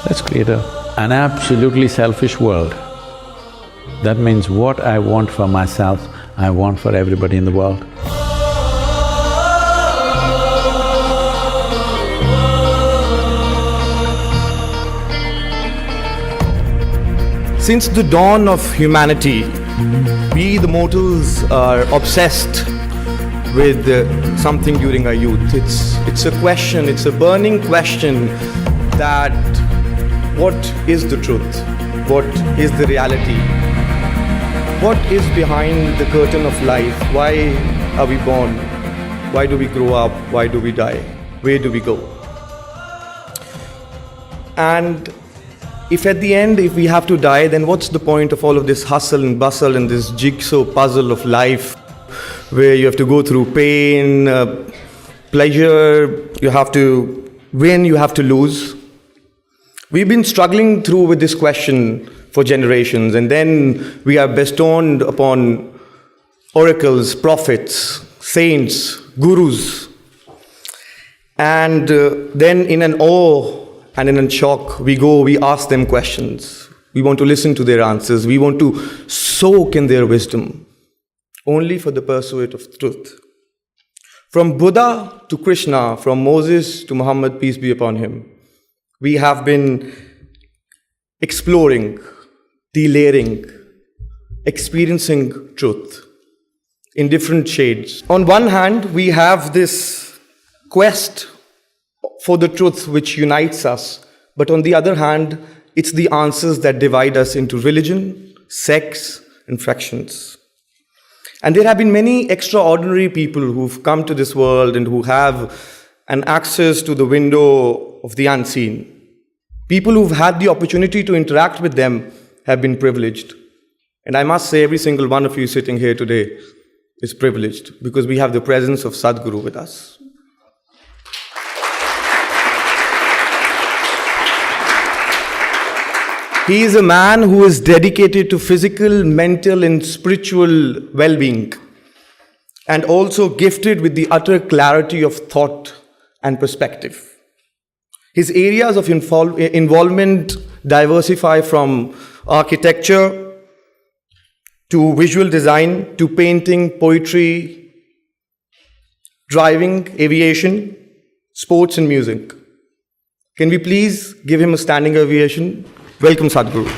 Let's create an absolutely selfish world. That means what I want for myself, I want for everybody in the world. Since the dawn of humanity, we the mortals are obsessed with something during our youth. It's a question, it's a burning question that what is the truth? What is the reality? What is behind the curtain of life? Why are we born? Why do we grow up? Why do we die? Where do we go? And if at the end, if we have to die, then what's the point of all of this hustle and bustle and this jigsaw puzzle of life where you have to go through pain, pleasure, you have to win, you have to lose? We've been struggling through with this question for generations, and then we are bestowed upon oracles, prophets, saints, gurus, and then in an awe and in a shock, we ask them questions. We want to listen to their answers. We want to soak in their wisdom, only for the pursuit of truth. From Buddha to Krishna, from Moses to Muhammad, peace be upon him, we have been exploring, delayering, experiencing truth in different shades. On one hand, we have this quest for the truth which unites us, but on the other hand, it's the answers that divide us into religion, sects, and fractions. And there have been many extraordinary people who've come to this world and who have an access to the window of the unseen. People who've had the opportunity to interact with them have been privileged. And I must say, every single one of you sitting here today is privileged because we have the presence of Sadhguru with us. He is a man who is dedicated to physical, mental, and spiritual well-being, and also gifted with the utter clarity of thought and perspective. His areas of involvement diversify from architecture to visual design to painting, poetry, driving, aviation, sports, and music. Can we please give him a standing ovation? Welcome, Sadhguru.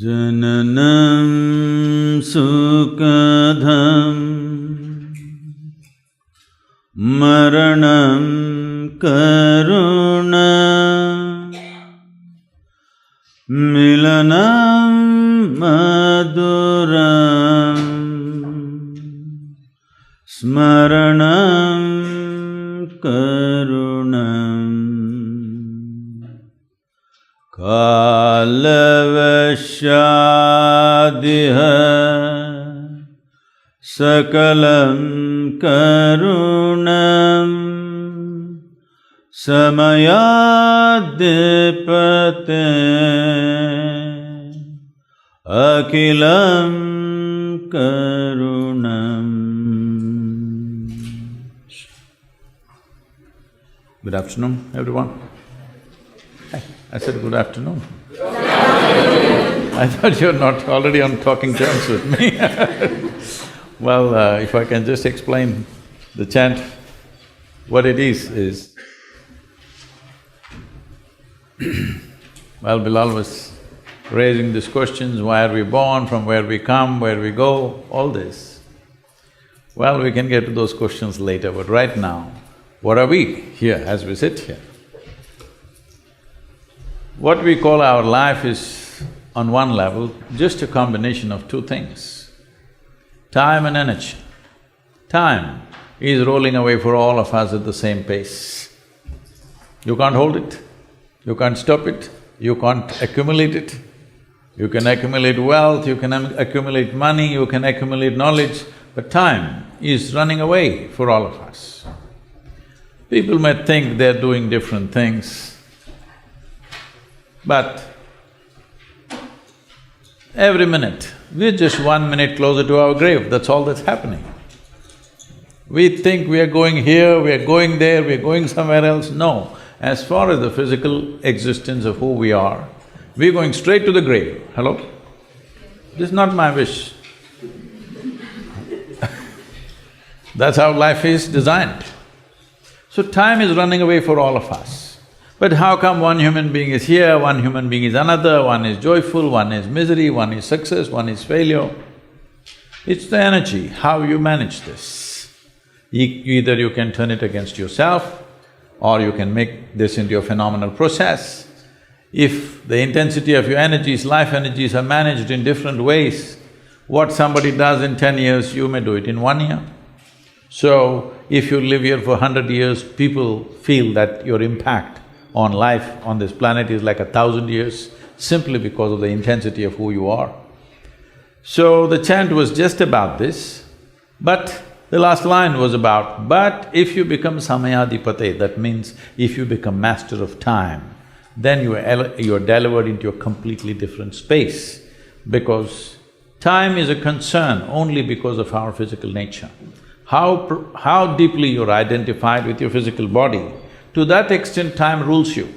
Jananam sukadham maranam karuna milanam maduram smaranam karunam kalavashadiha sakalam karunam samayadipate akilam karunam. Good afternoon, everyone. I said good afternoon. I thought you're not already on talking terms with me. Well, if I can just explain the chant, what it is well, Bilal was raising these questions, why are we born, from where we come, where we go, all this. Well, we can get to those questions later, but right now, what are we here as we sit here? What we call our life is, on one level, just a combination of two things: time and energy. Time is rolling away for all of us at the same pace. You can't hold it. You can't stop it, you can't accumulate it. You can accumulate wealth, you can accumulate money, you can accumulate knowledge, but time is running away for all of us. People may think they're doing different things, but every minute, we're just 1 minute closer to our grave, that's all that's happening. We think we are going here, we are going there, we are going somewhere else. No, as far as the physical existence of who we are, we're going straight to the grave. Hello? This is not my wish. That's how life is designed. So time is running away for all of us. But how come one human being is here, one human being is another, one is joyful, one is misery, one is success, one is failure? It's the energy, how you manage this. Either you can turn it against yourself, or you can make this into a phenomenal process. If the intensity of your energies, life energies are managed in different ways, what somebody does in 10 years, you may do it in 1 year. So, if you live here for 100 years, people feel that your impact on life on this planet is like 1,000 years, simply because of the intensity of who you are. So, the chant was just about this, but the last line was about, but if you become Samayadipate, that means if you become master of time, then you are delivered into a completely different space, because time is a concern only because of our physical nature. How deeply you're identified with your physical body, to that extent time rules you.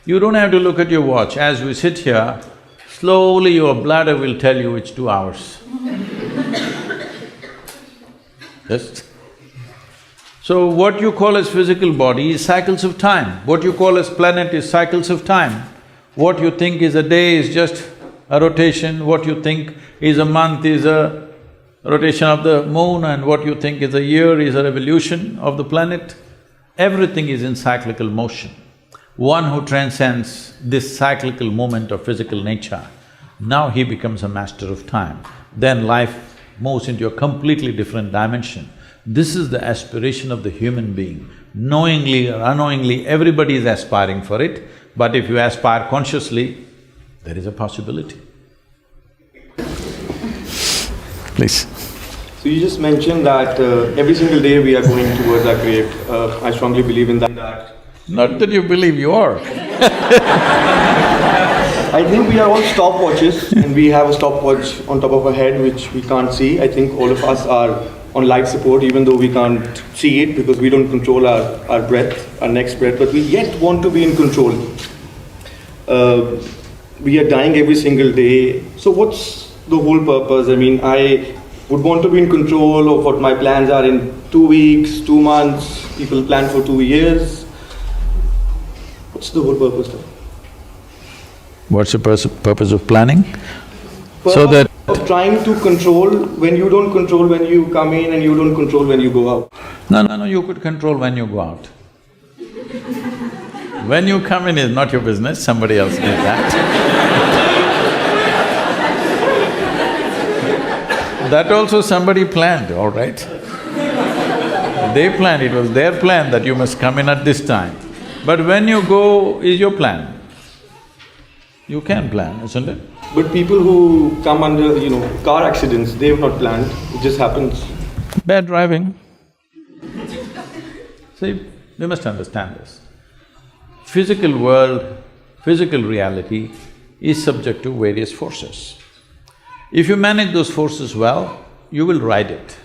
You don't have to look at your watch. As we sit here, slowly your bladder will tell you it's 2 hours. Yes? So what you call as physical body is cycles of time. What you call as planet is cycles of time. What you think is a day is just a rotation, what you think is a month is a rotation of the moon, and what you think is a year is a revolution of the planet. Everything is in cyclical motion. One who transcends this cyclical movement of physical nature, now he becomes a master of time. Then life moves into a completely different dimension. This is the aspiration of the human being. Knowingly or unknowingly, everybody is aspiring for it, but if you aspire consciously, there is a possibility. Please. So you just mentioned that every single day we are going towards our grave. I strongly believe in that. Not that you believe, you are. I think we are all stopwatches and we have a stopwatch on top of our head which we can't see. I think all of us are on life support even though we can't see it because we don't control our breath, our next breath, but we yet want to be in control. We are dying every single day. So what's the whole purpose? I mean, I would want to be in control of what my plans are in 2 weeks, 2 months, people plan for 2 years. What's the whole purpose then? What's the purpose of planning? So that… of trying to control when you don't control when you come in and you don't control when you go out. No, you could control when you go out. When you come in is not your business, somebody else did that. That also somebody planned, all right? They planned, it was their plan that you must come in at this time. But when you go is your plan. You can plan, isn't it? But people who come under, car accidents, they have not planned, it just happens. Bad driving. See, we must understand this. Physical world, physical reality is subject to various forces. If you manage those forces well, you will ride it.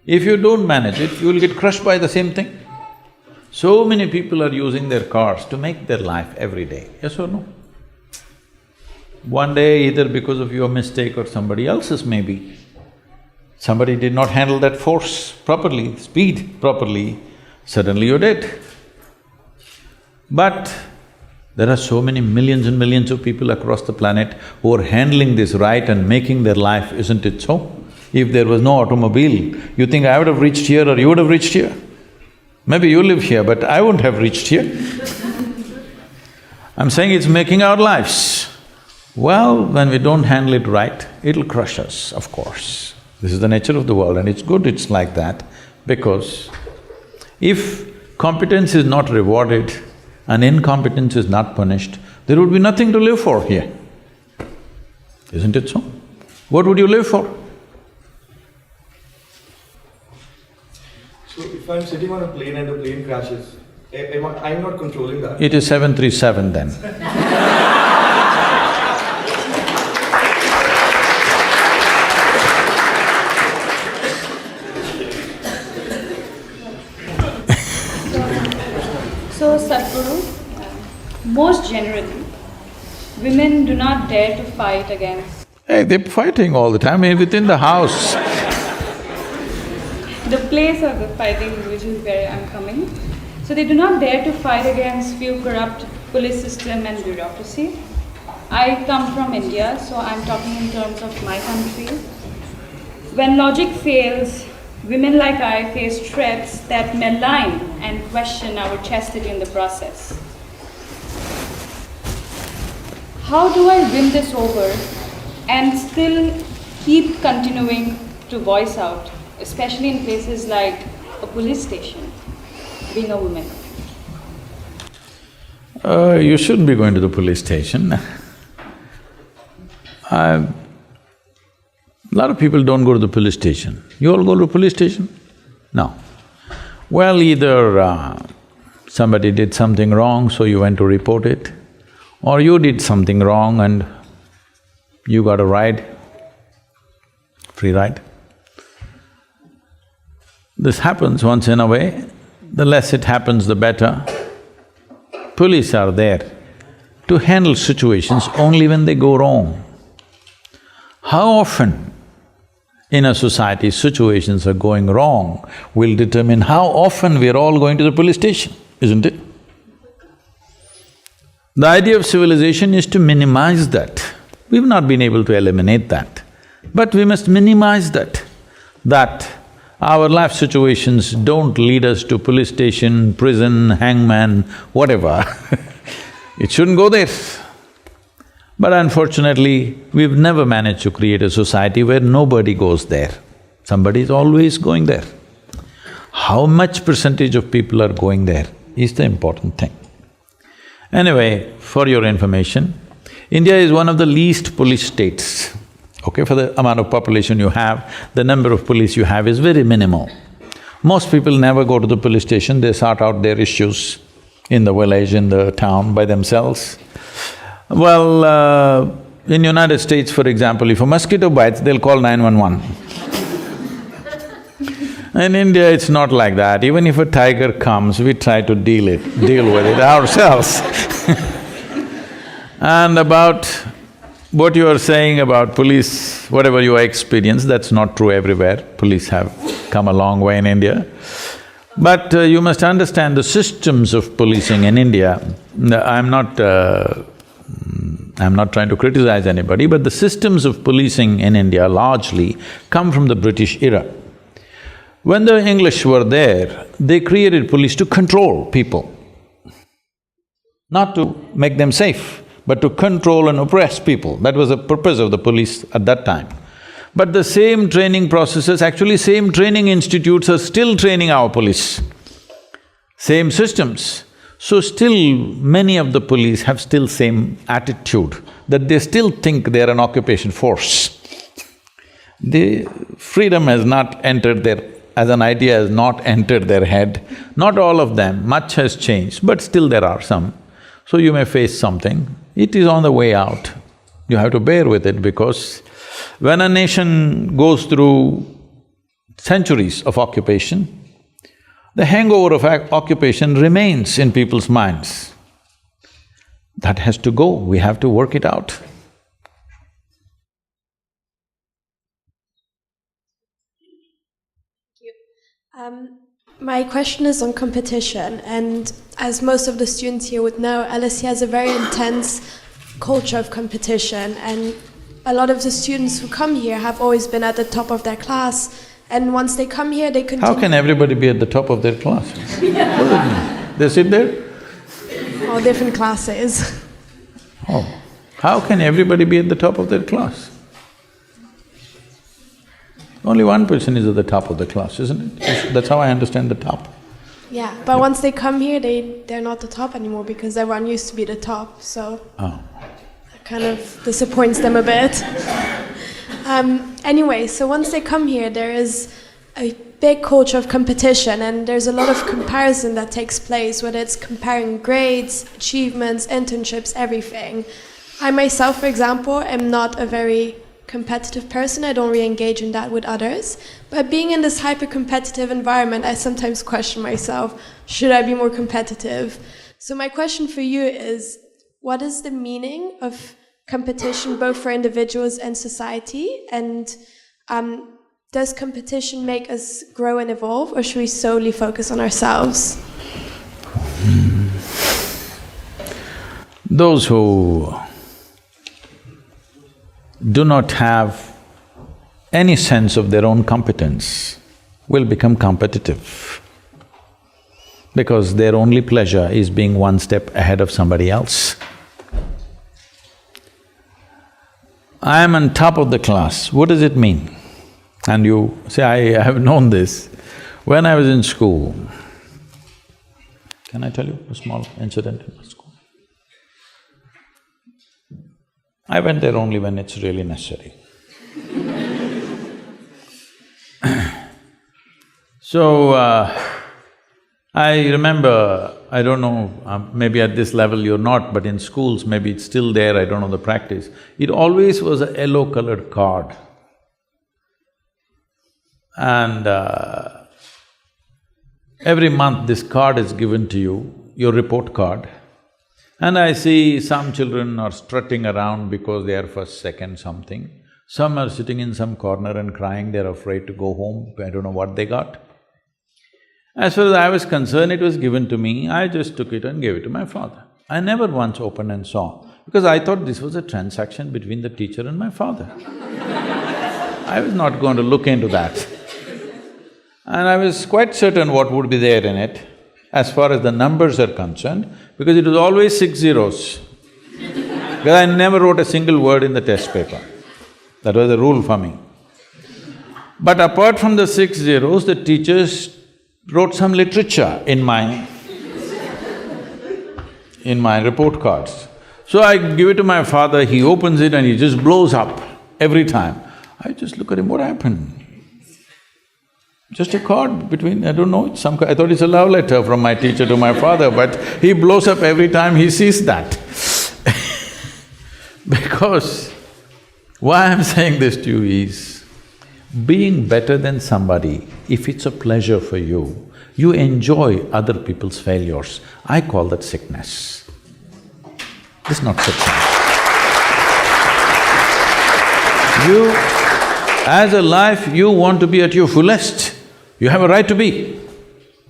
If you don't manage it, you will get crushed by the same thing. So many people are using their cars to make their life every day, yes or no? One day, either because of your mistake or somebody else's maybe, somebody did not handle that force properly, speed properly, suddenly you're dead. But there are so many millions and millions of people across the planet who are handling this right and making their life, isn't it so? If there was no automobile, you think I would have reached here or you would have reached here? Maybe you live here, but I wouldn't have reached here. I'm saying it's making our lives. Well, when we don't handle it right, it'll crush us, of course. This is the nature of the world and it's good it's like that, because if competence is not rewarded, and incompetence is not punished, there would be nothing to live for here. Isn't it so? What would you live for? So if I'm sitting on a plane and the plane crashes, I'm not controlling that. It is 737 then. So, Sadhguru, most generally, women do not dare to fight against Hey, they're fighting all the time, within the house. the place of the fighting, which is where I'm coming. So they do not dare to fight against few corrupt police system and bureaucracy. I come from India, so I'm talking in terms of my country. When logic fails, women like I face threats that malign and question our chastity in the process. How do I win this over and still keep continuing to voice out, especially in places like a police station, being a woman? You shouldn't be going to the police station. A lot of people don't go to the police station. You all go to the police station? No. Well, either somebody did something wrong, so you went to report it, or you did something wrong and you got a ride, free ride. This happens once in a way. The less it happens, the better. Police are there to handle situations only when they go wrong. How often in a society situations are going wrong will determine how often we're all going to the police station, isn't it? The idea of civilization is to minimize that. We've not been able to eliminate that, but we must minimize that our life situations don't lead us to police station, prison, hangman, whatever. It shouldn't go there. But unfortunately, we've never managed to create a society where nobody goes there. Somebody is always going there. How much percentage of people are going there is the important thing. Anyway, for your information, India is one of the least police states. Okay, for the amount of population you have, the number of police you have is very minimal. Most people never go to the police station, they sort out their issues in the village, in the town by themselves. Well, in United States, for example, if a mosquito bites, they'll call 911. In India, it's not like that. Even if a tiger comes, we try to deal with it ourselves. And about what you are saying about police, whatever you experience, that's not true everywhere. Police have come a long way in India. But you must understand the systems of policing in India. I'm not trying to criticize anybody, but the systems of policing in India largely come from the British era. When the English were there, they created police to control people, not to make them safe, but to control and oppress people. That was the purpose of the police at that time. But the same training processes, actually same training institutes are still training our police, same systems. So still many of the police have still same attitude, that they still think they're an occupation force. The freedom has not entered as an idea has not entered their head. Not all of them, much has changed, but still there are some. So you may face something, it is on the way out. You have to bear with it because when a nation goes through centuries of occupation, the hangover of occupation remains in people's minds. That has to go, we have to work it out. My question is on competition, and as most of the students here would know, LSE has a very intense culture of competition, and a lot of the students who come here have always been at the top of their class, and once they come here, they continue… How can everybody be at the top of their class? What does it mean? They sit there? All different classes. Oh, how can everybody be at the top of their class? Only one person is at the top of the class, isn't it? That's how I understand the top. Yeah, but once they come here, they're not the top anymore because everyone used to be the top, so Oh. that kind of disappoints them a bit. Anyway, so once they come here, there is a big culture of competition, and there's a lot of comparison that takes place, whether it's comparing grades, achievements, internships, everything. I myself, for example, am not a very competitive person. I don't really engage in that with others. But being in this hyper-competitive environment, I sometimes question myself, should I be more competitive? So my question for you is, what is the meaning of competition both for individuals and society? And does competition make us grow and evolve, or should we solely focus on ourselves? Those who do not have any sense of their own competence will become competitive because their only pleasure is being one step ahead of somebody else. I am on top of the class, what does it mean? And you say, I have known this. When I was in school, can I tell you a small incident in my school? I went there only when it's really necessary. So, I remember, I don't know, maybe at this level you're not, but in schools maybe it's still there, I don't know the practice. It always was a yellow-colored card. And every month this card is given to you, your report card. And I see some children are strutting around because they are first, second, something. Some are sitting in some corner and crying, they're afraid to go home, I don't know what they got. As far as I was concerned, it was given to me, I just took it and gave it to my father. I never once opened and saw, because I thought this was a transaction between the teacher and my father. I was not going to look into that. And I was quite certain what would be there in it, as far as the numbers are concerned, because it was always 6 zeros. Because I never wrote a single word in the test paper. That was the rule for me. But apart from the 6 zeros, the teachers wrote some literature in my report cards. So I give it to my father, he opens it and he just blows up every time. I just look at him, what happened? Just a card between… I don't know, it's some… I thought it's a love letter from my teacher to my father, but he blows up every time he sees that. Because why I'm saying this to you is, being better than somebody, if it's a pleasure for you, you enjoy other people's failures. I call that sickness. It's not sickness. You, as a life, you want to be at your fullest. You have a right to be.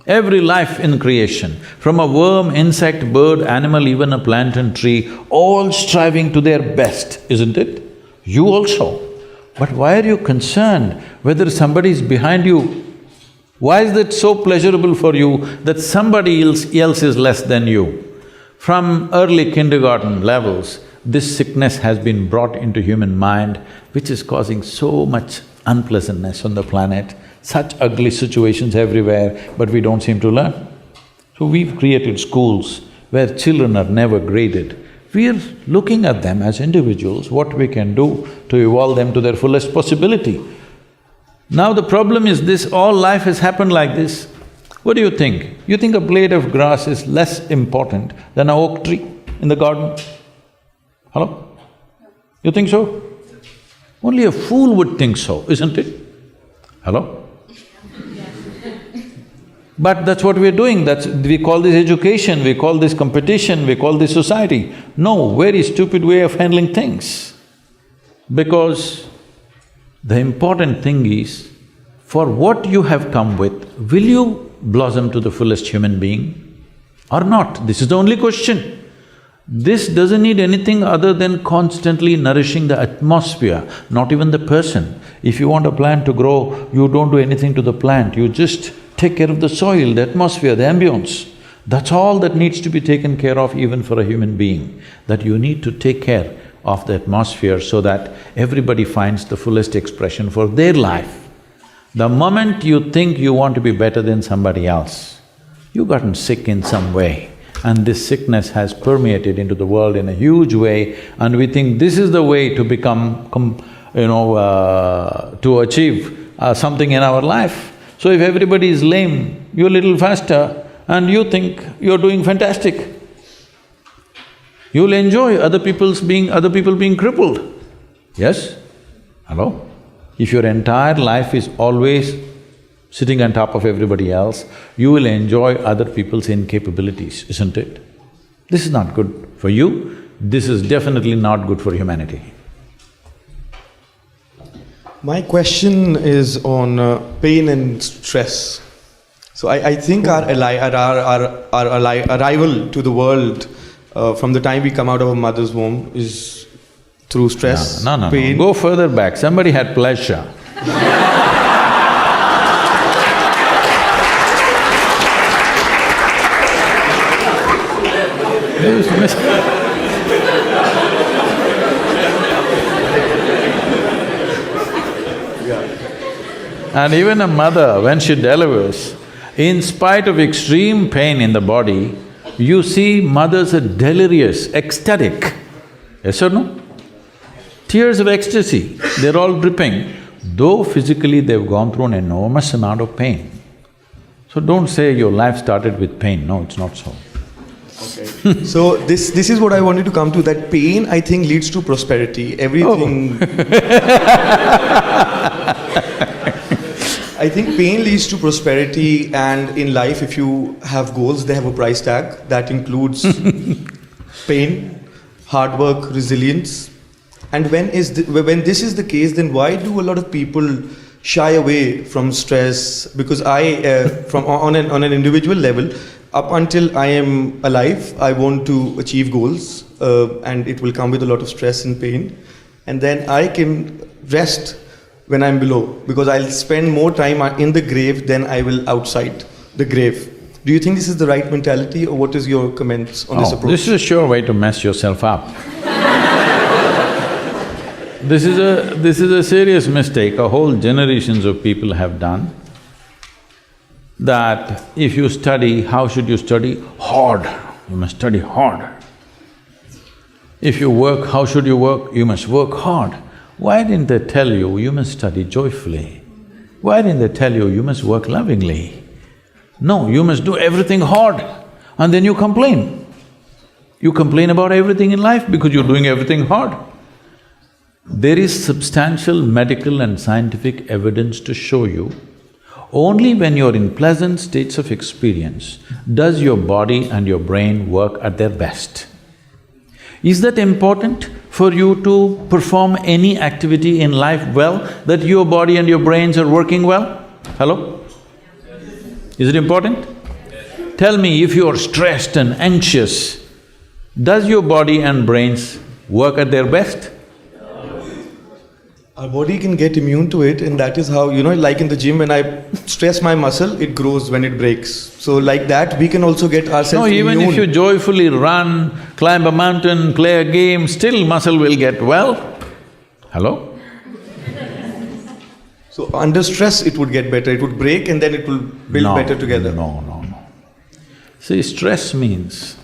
Every life in creation, from a worm, insect, bird, animal, even a plant and tree, all striving to their best, isn't it? You also. But why are you concerned whether somebody is behind you? Why is that so pleasurable for you that somebody else is less than you? From early kindergarten levels, this sickness has been brought into human mind, which is causing so much unpleasantness on the planet, such ugly situations everywhere, but we don't seem to learn. So we've created schools where children are never graded. We're looking at them as individuals, what we can do to evolve them to their fullest possibility. Now the problem is this, all life has happened like this. What do you think? You think a blade of grass is less important than an oak tree in the garden? Hello? You think so? Only a fool would think so, isn't it? Hello? But that's what we're doing, we call this education, we call this competition, we call this society. No, very stupid way of handling things. Because the important thing is, for what you have come with, will you blossom to the fullest human being or not? This is the only question. This doesn't need anything other than constantly nourishing the atmosphere, not even the person. If you want a plant to grow, you don't do anything to the plant, you just take care of the soil, the atmosphere, the ambience. That's all that needs to be taken care of even for a human being, that you need to take care of the atmosphere so that everybody finds the fullest expression for their life. The moment you think you want to be better than somebody else, You've gotten sick in some way, and this sickness has permeated into the world in a huge way, and we think this is the way to become, to achieve something in our life. So if everybody is lame, you're a little faster and you think you're doing fantastic. You'll enjoy other people being crippled. Yes? Hello? If your entire life is always sitting on top of everybody else, you will enjoy other people's incapabilities, isn't it? This is not good for you, this is definitely not good for humanity. My question is on pain and stress. So I think our arrival to the world from the time we come out of a mother's womb is through stress, No, pain. Go further back, somebody had pleasure. And even a mother, when she delivers, in spite of extreme pain in the body, you see mothers are delirious, ecstatic. Yes or no? Tears of ecstasy, they're all dripping, though physically they've gone through an enormous amount of pain. So don't say your life started with pain, no, it's not so. Okay. So this is what I wanted to come to, that pain I think leads to prosperity, everything… I think pain leads to prosperity, and in life if you have goals, they have a price tag that includes pain, hard work, resilience. And when this is the case, then why do a lot of people shy away from stress? Because on an individual level, up until I am alive, I want to achieve goals, and it will come with a lot of stress and pain. And then I can rest when I'm below, because I'll spend more time in the grave than I will outside the grave. Do you think this is the right mentality, or what is your comments on this approach? This is a sure way to mess yourself up. This is a serious mistake a whole generations of people have done, that if you study, how should you study? Hard, you must study hard. If you work, how should you work? You must work hard. Why didn't they tell you, you must study joyfully? Why didn't they tell you, you must work lovingly? No, you must do everything hard, and then you complain. You complain about everything in life because you're doing everything hard. There is substantial medical and scientific evidence to show you, only when you're in pleasant states of experience does your body and your brain work at their best. Is that important for you to perform any activity in life well, that your body and your brains are working well? Hello? Is it important? Tell me, if you're stressed and anxious, does your body and brains work at their best? Our body can get immune to it, and that is how, like in the gym, when I stress my muscle, it grows when it breaks. So like that, we can also get ourselves immune. No, even if you joyfully run, climb a mountain, play a game, still muscle will get well. Hello? So under stress, it would get better, it would break and then it will build better together. No. See, stress means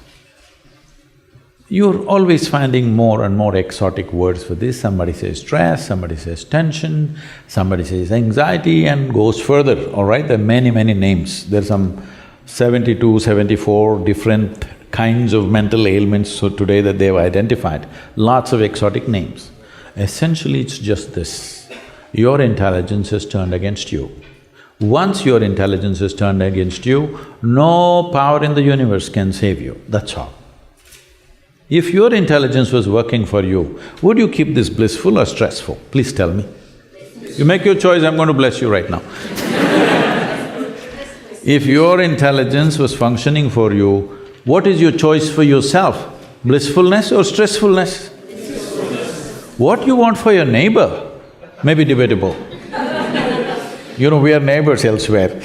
you're always finding more and more exotic words for this. Somebody says stress, somebody says tension, somebody says anxiety, and goes further, all right? There are many names. There are some 72, 74 different kinds of mental ailments so today that they've identified. Lots of exotic names. Essentially, it's just this: your intelligence is turned against you. Once your intelligence is turned against you, no power in the universe can save you, that's all. If your intelligence was working for you, would you keep this blissful or stressful? Please tell me. You make your choice, I'm going to bless you right now. If your intelligence was functioning for you, what is your choice for yourself? Blissfulness or stressfulness? What you want for your neighbor may be debatable. We are neighbors elsewhere.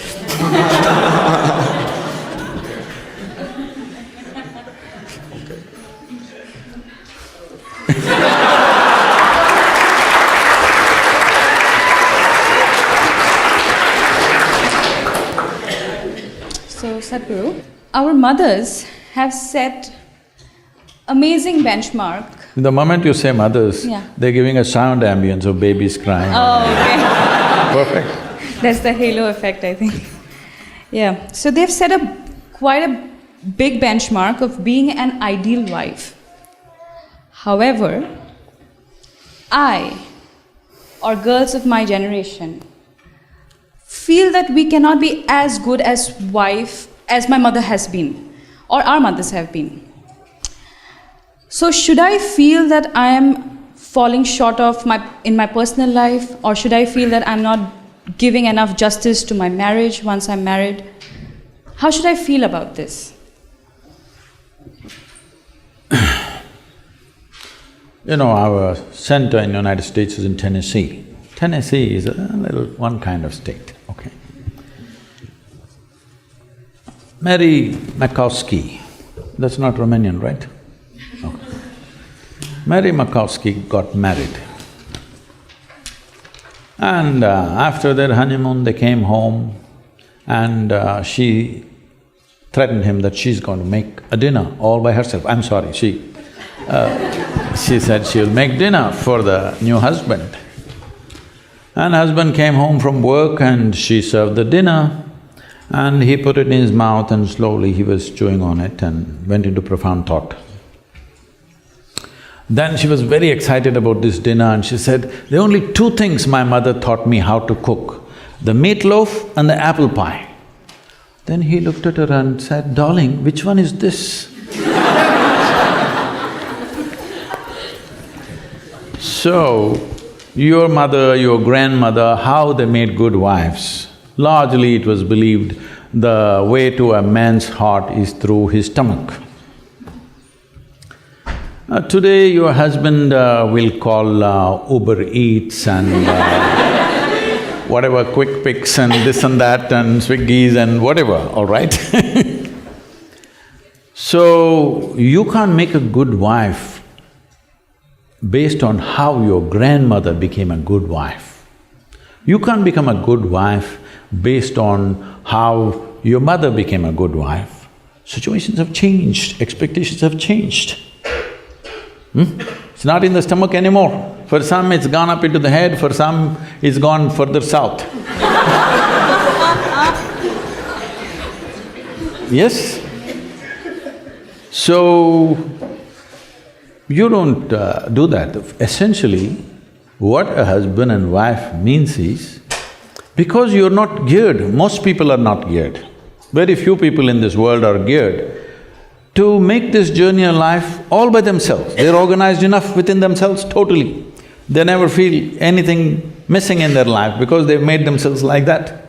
So, Sadhguru, our mothers have set amazing benchmark. The moment you say mothers, Yeah. they're giving a sound ambience of babies crying. Oh, okay. Perfect. That's the halo effect, I think. Yeah. So they've set quite a big benchmark of being an ideal wife. However, I, or girls of my generation, feel that we cannot be as good as wife as my mother has been, or our mothers have been. So should I feel that I am falling short of in my personal life, or should I feel that I'm not giving enough justice to my marriage once I'm married? How should I feel about this? You know, our center in the United States is in Tennessee. Tennessee is a little one kind of state, okay. Mary Makowski, that's not Romanian, right? Okay. Mary Makowski got married. And after their honeymoon, they came home and she threatened him that she's going to make a dinner all by herself. I'm sorry, she said she'll make dinner for the new husband. And husband came home from work and she served the dinner and he put it in his mouth and slowly he was chewing on it and went into profound thought. Then she was very excited about this dinner and she said, there are only two things my mother taught me how to cook, the meatloaf and the apple pie. Then he looked at her and said, darling, which one is this? So, your mother, your grandmother, how they made good wives? Largely it was believed the way to a man's heart is through his stomach. Today your husband will call Uber Eats and whatever, Quick Picks and this and that and Swiggies and whatever, all right? So, you can't make a good wife based on how your grandmother became a good wife. You can't become a good wife based on how your mother became a good wife. Situations have changed, expectations have changed. It's not in the stomach anymore. For some it's gone up into the head, for some it's gone further south. Yes? So, you don't do that. Essentially, what a husband and wife means is, because you're not geared, most people are not geared, very few people in this world are geared to make this journey of life all by themselves. They're organized enough within themselves totally. They never feel anything missing in their life because they've made themselves like that.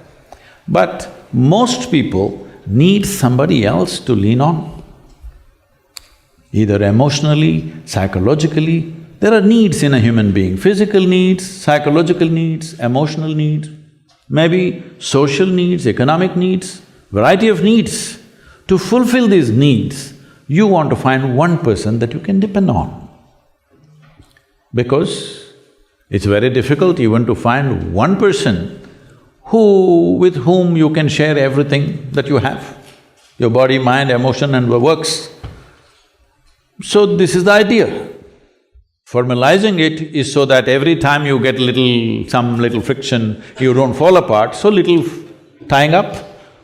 But most people need somebody else to lean on. Either emotionally, psychologically, there are needs in a human being, physical needs, psychological needs, emotional needs, maybe social needs, economic needs, variety of needs. To fulfill these needs, you want to find one person that you can depend on. Because it's very difficult even to find one person with whom you can share everything that you have, your body, mind, emotion and works. So this is the idea. Formalizing it is so that every time you get some little friction, you don't fall apart, so little tying up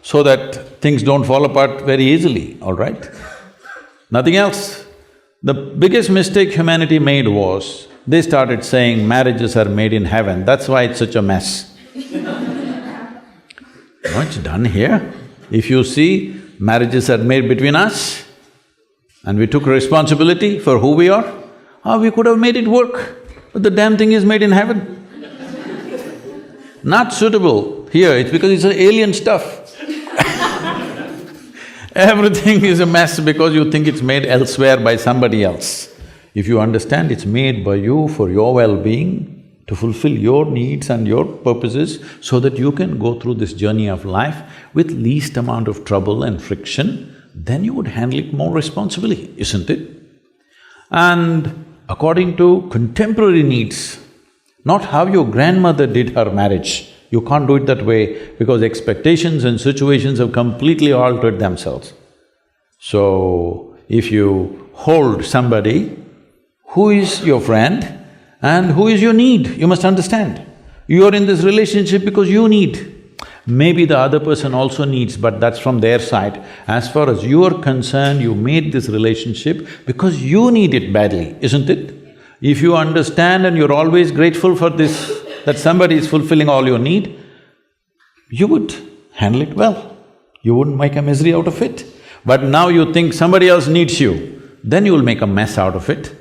so that things don't fall apart very easily, all right? Nothing else. The biggest mistake humanity made was, they started saying marriages are made in heaven, that's why it's such a mess. What's done here? If you see, marriages are made between us, and we took responsibility for who we are, we could have made it work, but the damn thing is made in heaven. Not suitable here, it's because it's alien stuff. Everything is a mess because you think it's made elsewhere by somebody else. If you understand it's made by you for your well-being, to fulfill your needs and your purposes so that you can go through this journey of life with least amount of trouble and friction, then you would handle it more responsibly, isn't it? And according to contemporary needs, not how your grandmother did her marriage. You can't do it that way because expectations and situations have completely altered themselves. So, if you hold somebody who is your friend and who is your need, you must understand. You are in this relationship because you need. Maybe the other person also needs, but that's from their side. As far as you are concerned, you made this relationship because you need it badly, isn't it? If you understand and you're always grateful for this, that somebody is fulfilling all your need, you would handle it well. You wouldn't make a misery out of it. But now you think somebody else needs you, then you'll make a mess out of it.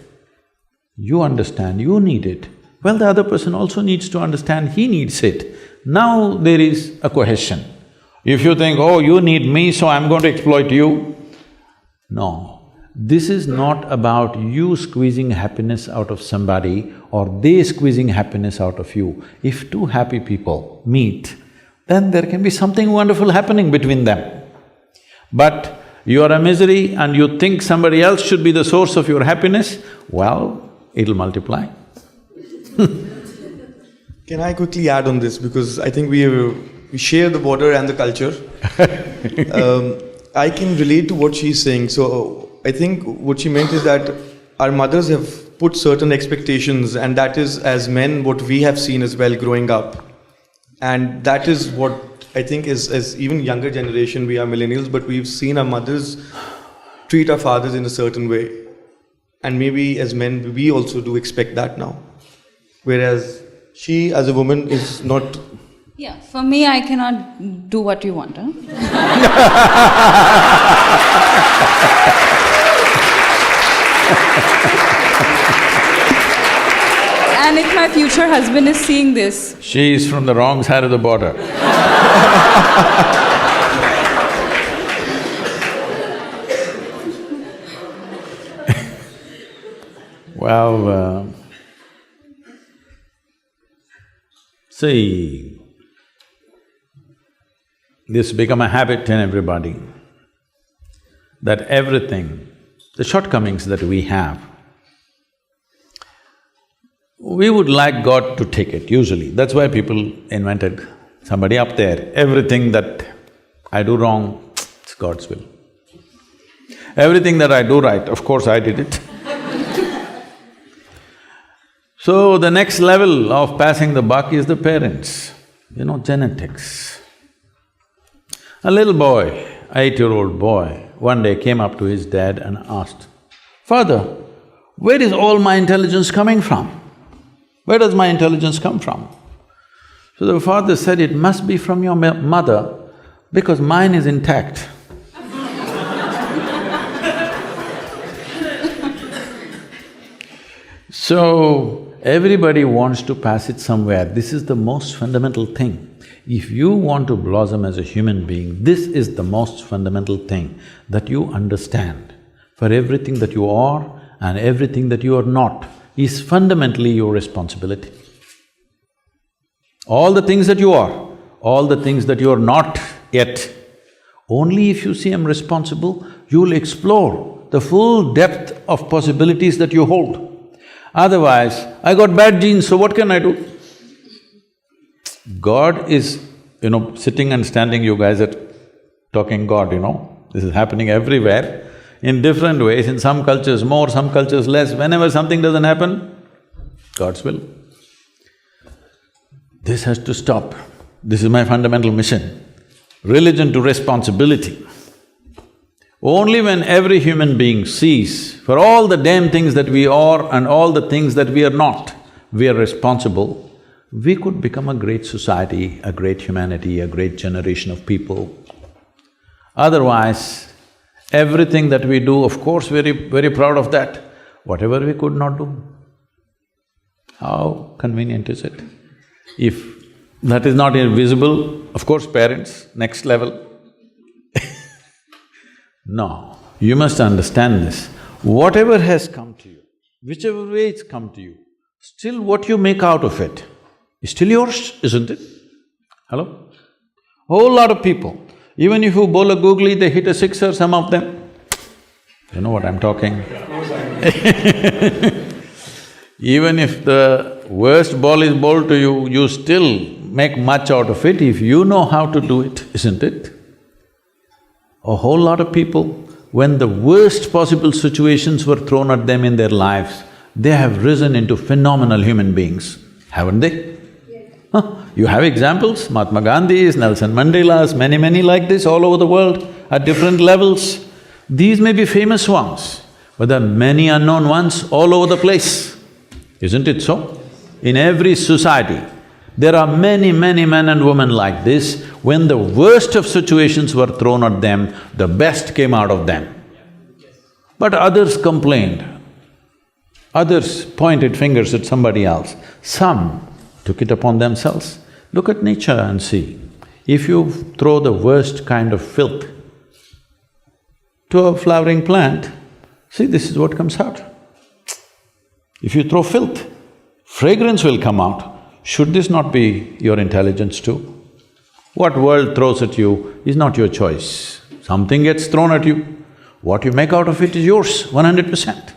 You understand, you need it. Well, the other person also needs to understand he needs it. Now there is a cohesion. If you think, oh, you need me, so I'm going to exploit you. No, this is not about you squeezing happiness out of somebody or they squeezing happiness out of you. If two happy people meet, then there can be something wonderful happening between them. But you are a misery and you think somebody else should be the source of your happiness, well, it'll multiply. Can I quickly add on this, because I think we share the border and the culture. I can relate to what she's saying. So I think what she meant is that our mothers have put certain expectations, and that is, as men, what we have seen as well growing up. And that is what I think is, as even younger generation, we are millennials, but we've seen our mothers treat our fathers in a certain way. And maybe as men, we also do expect that now. Whereas she, as a woman, is not… Yeah, for me, I cannot do what you want, huh? And if my future husband is seeing this… She is from the wrong side of the border. Well, see, this become a habit in everybody, that everything, the shortcomings that we have, we would like God to take it, usually. That's why people invented somebody up there. Everything that I do wrong, it's God's will. Everything that I do right, of course I did it. So the next level of passing the buck is the parents, genetics. A little boy, 8-year-old boy, one day came up to his dad and asked, "Father, where is all my intelligence coming from? Where does my intelligence come from?" So the father said, "It must be from your mother, because mine is intact." So, everybody wants to pass it somewhere. This is the most fundamental thing. If you want to blossom as a human being, this is the most fundamental thing, that you understand. For everything that you are and everything that you are not is fundamentally your responsibility. All the things that you are, all the things that you are not yet, only if you see I'm responsible, you'll explore the full depth of possibilities that you hold. Otherwise, I got bad genes, so what can I do? God is, sitting and standing, you guys are talking God, this is happening everywhere, in different ways, in some cultures more, some cultures less. Whenever something doesn't happen, God's will. This has to stop. This is my fundamental mission. Religion to responsibility. Only when every human being sees, for all the damn things that we are and all the things that we are not, we are responsible, we could become a great society, a great humanity, a great generation of people. Otherwise, everything that we do, of course, very proud of that. Whatever we could not do, how convenient is it? If that is not invisible, of course, parents, next level. No, you must understand this. Whatever has come to you, whichever way it's come to you, still what you make out of it is still yours, isn't it? Hello? Whole lot of people, even if you bowl a googly, they hit a sixer, some of them. You know what I'm talking? Even if the worst ball is bowled to you, you still make much out of it if you know how to do it, isn't it? A whole lot of people, when the worst possible situations were thrown at them in their lives, they have risen into phenomenal human beings, haven't they? Huh? You have examples, Mahatma Gandhis, Nelson Mandelas, many like this all over the world at different levels. These may be famous ones, but there are many unknown ones all over the place, isn't it so? In every society, there are many men and women like this. When the worst of situations were thrown at them, the best came out of them. But others complained, others pointed fingers at somebody else, some took it upon themselves. Look at nature and see, if you throw the worst kind of filth to a flowering plant, see, this is what comes out. If you throw filth, fragrance will come out. Should this not be your intelligence too? What world throws at you is not your choice. Something gets thrown at you. What you make out of it is yours, 100%.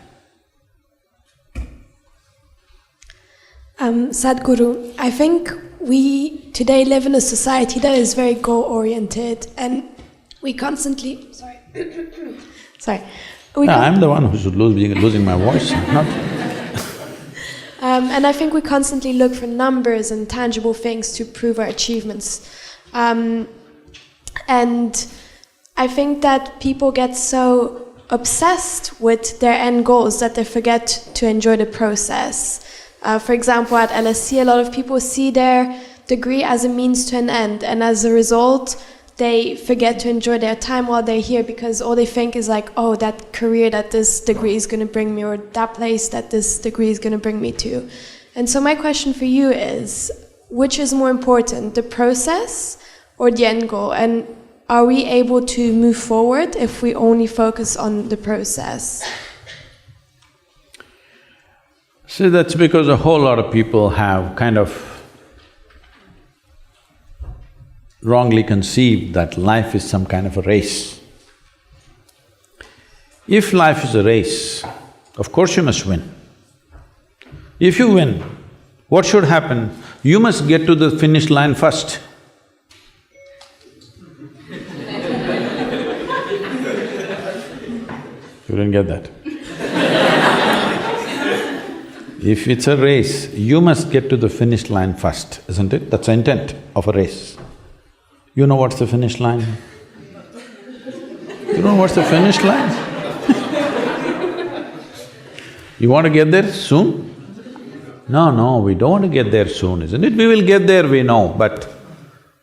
Sadhguru, I think we today live in a society that is very goal-oriented, and we constantly… sorry. I'm the one who's losing my voice, not… And I think we constantly look for numbers and tangible things to prove our achievements. And I think that people get so obsessed with their end goals that they forget to enjoy the process. For example, at LSE, a lot of people see their degree as a means to an end, and as a result, they forget to enjoy their time while they're here because all they think is like, oh, that career that this degree is going to bring me, or that place that this degree is going to bring me to. And so my question for you is, which is more important, the process or the end goal? And are we able to move forward if we only focus on the process? See, that's because a whole lot of people have kind of wrongly conceived that life is some kind of a race. If life is a race, of course you must win. If you win, what should happen? You must get to the finish line first. You didn't get that? If it's a race, you must get to the finish line first, isn't it? That's the intent of a race. You know what's the finish line? You know what's the finish line? You want to get there soon? No, we don't want to get there soon, isn't it? We will get there, we know, but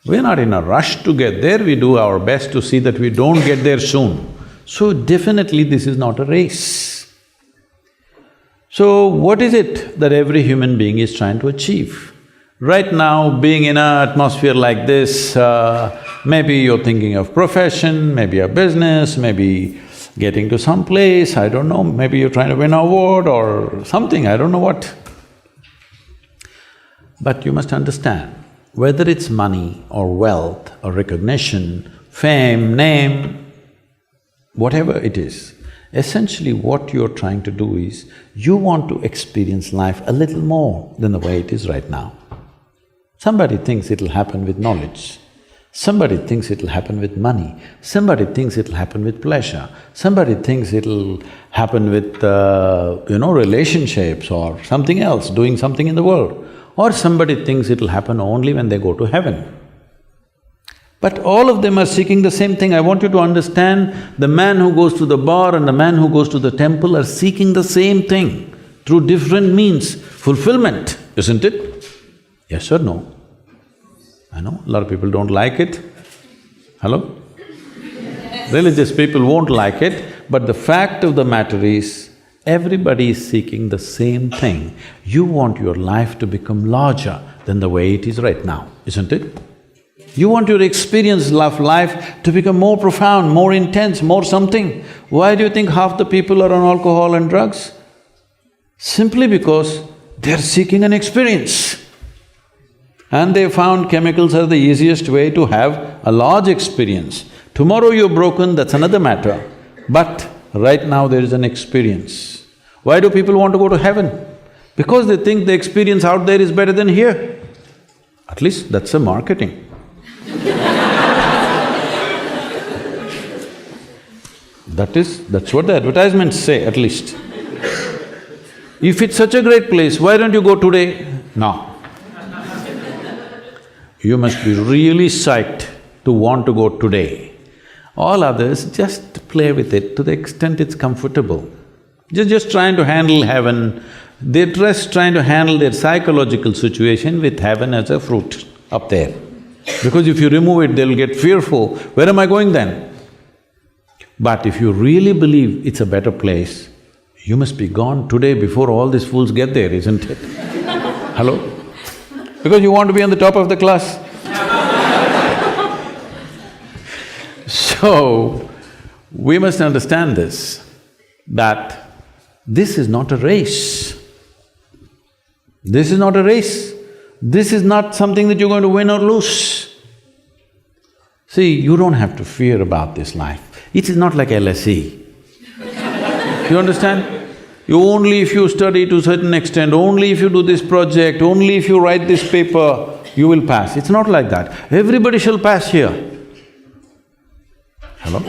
we're not in a rush to get there, we do our best to see that we don't get there soon. So definitely this is not a race. So what is it that every human being is trying to achieve? Right now, being in an atmosphere like this, maybe you're thinking of profession, maybe a business, maybe getting to some place, I don't know, maybe you're trying to win an award or something, I don't know what. But you must understand, whether it's money or wealth or recognition, fame, name, whatever it is, essentially what you're trying to do is, you want to experience life a little more than the way it is right now. Somebody thinks it'll happen with knowledge, somebody thinks it'll happen with money, somebody thinks it'll happen with pleasure, somebody thinks it'll happen with, relationships or something else, doing something in the world, or somebody thinks it'll happen only when they go to heaven. But all of them are seeking the same thing. I want you to understand, the man who goes to the bar and the man who goes to the temple are seeking the same thing through different means, fulfillment, isn't it? Yes or no? I know, a lot of people don't like it. Hello? Religious people won't like it, but the fact of the matter is, everybody is seeking the same thing. You want your life to become larger than the way it is right now, isn't it? You want your experience of life to become more profound, more intense, more something. Why do you think half the people are on alcohol and drugs? Simply because they're seeking an experience. And they found chemicals are the easiest way to have a large experience. Tomorrow you're broken, that's another matter. But right now there is an experience. Why do people want to go to heaven? Because they think the experience out there is better than here. At least that's the marketing. That's what the advertisements say, at least. If it's such a great place, why don't you go today? No. You must be really psyched to want to go today. All others, just play with it to the extent it's comfortable. They're just trying to handle heaven, they're just trying to handle their psychological situation with heaven as a fruit up there. Because if you remove it, they'll get fearful, where am I going then? But if you really believe it's a better place, you must be gone today before all these fools get there, isn't it? Hello? Because you want to be on the top of the class. So, we must understand this, that this is not a race. This is not a race. This is not something that you're going to win or lose. See, you don't have to fear about this life. It is not like LSE. You understand? Only if you study to a certain extent, only if you do this project, only if you write this paper, you will pass. It's not like that. Everybody shall pass here. Hello?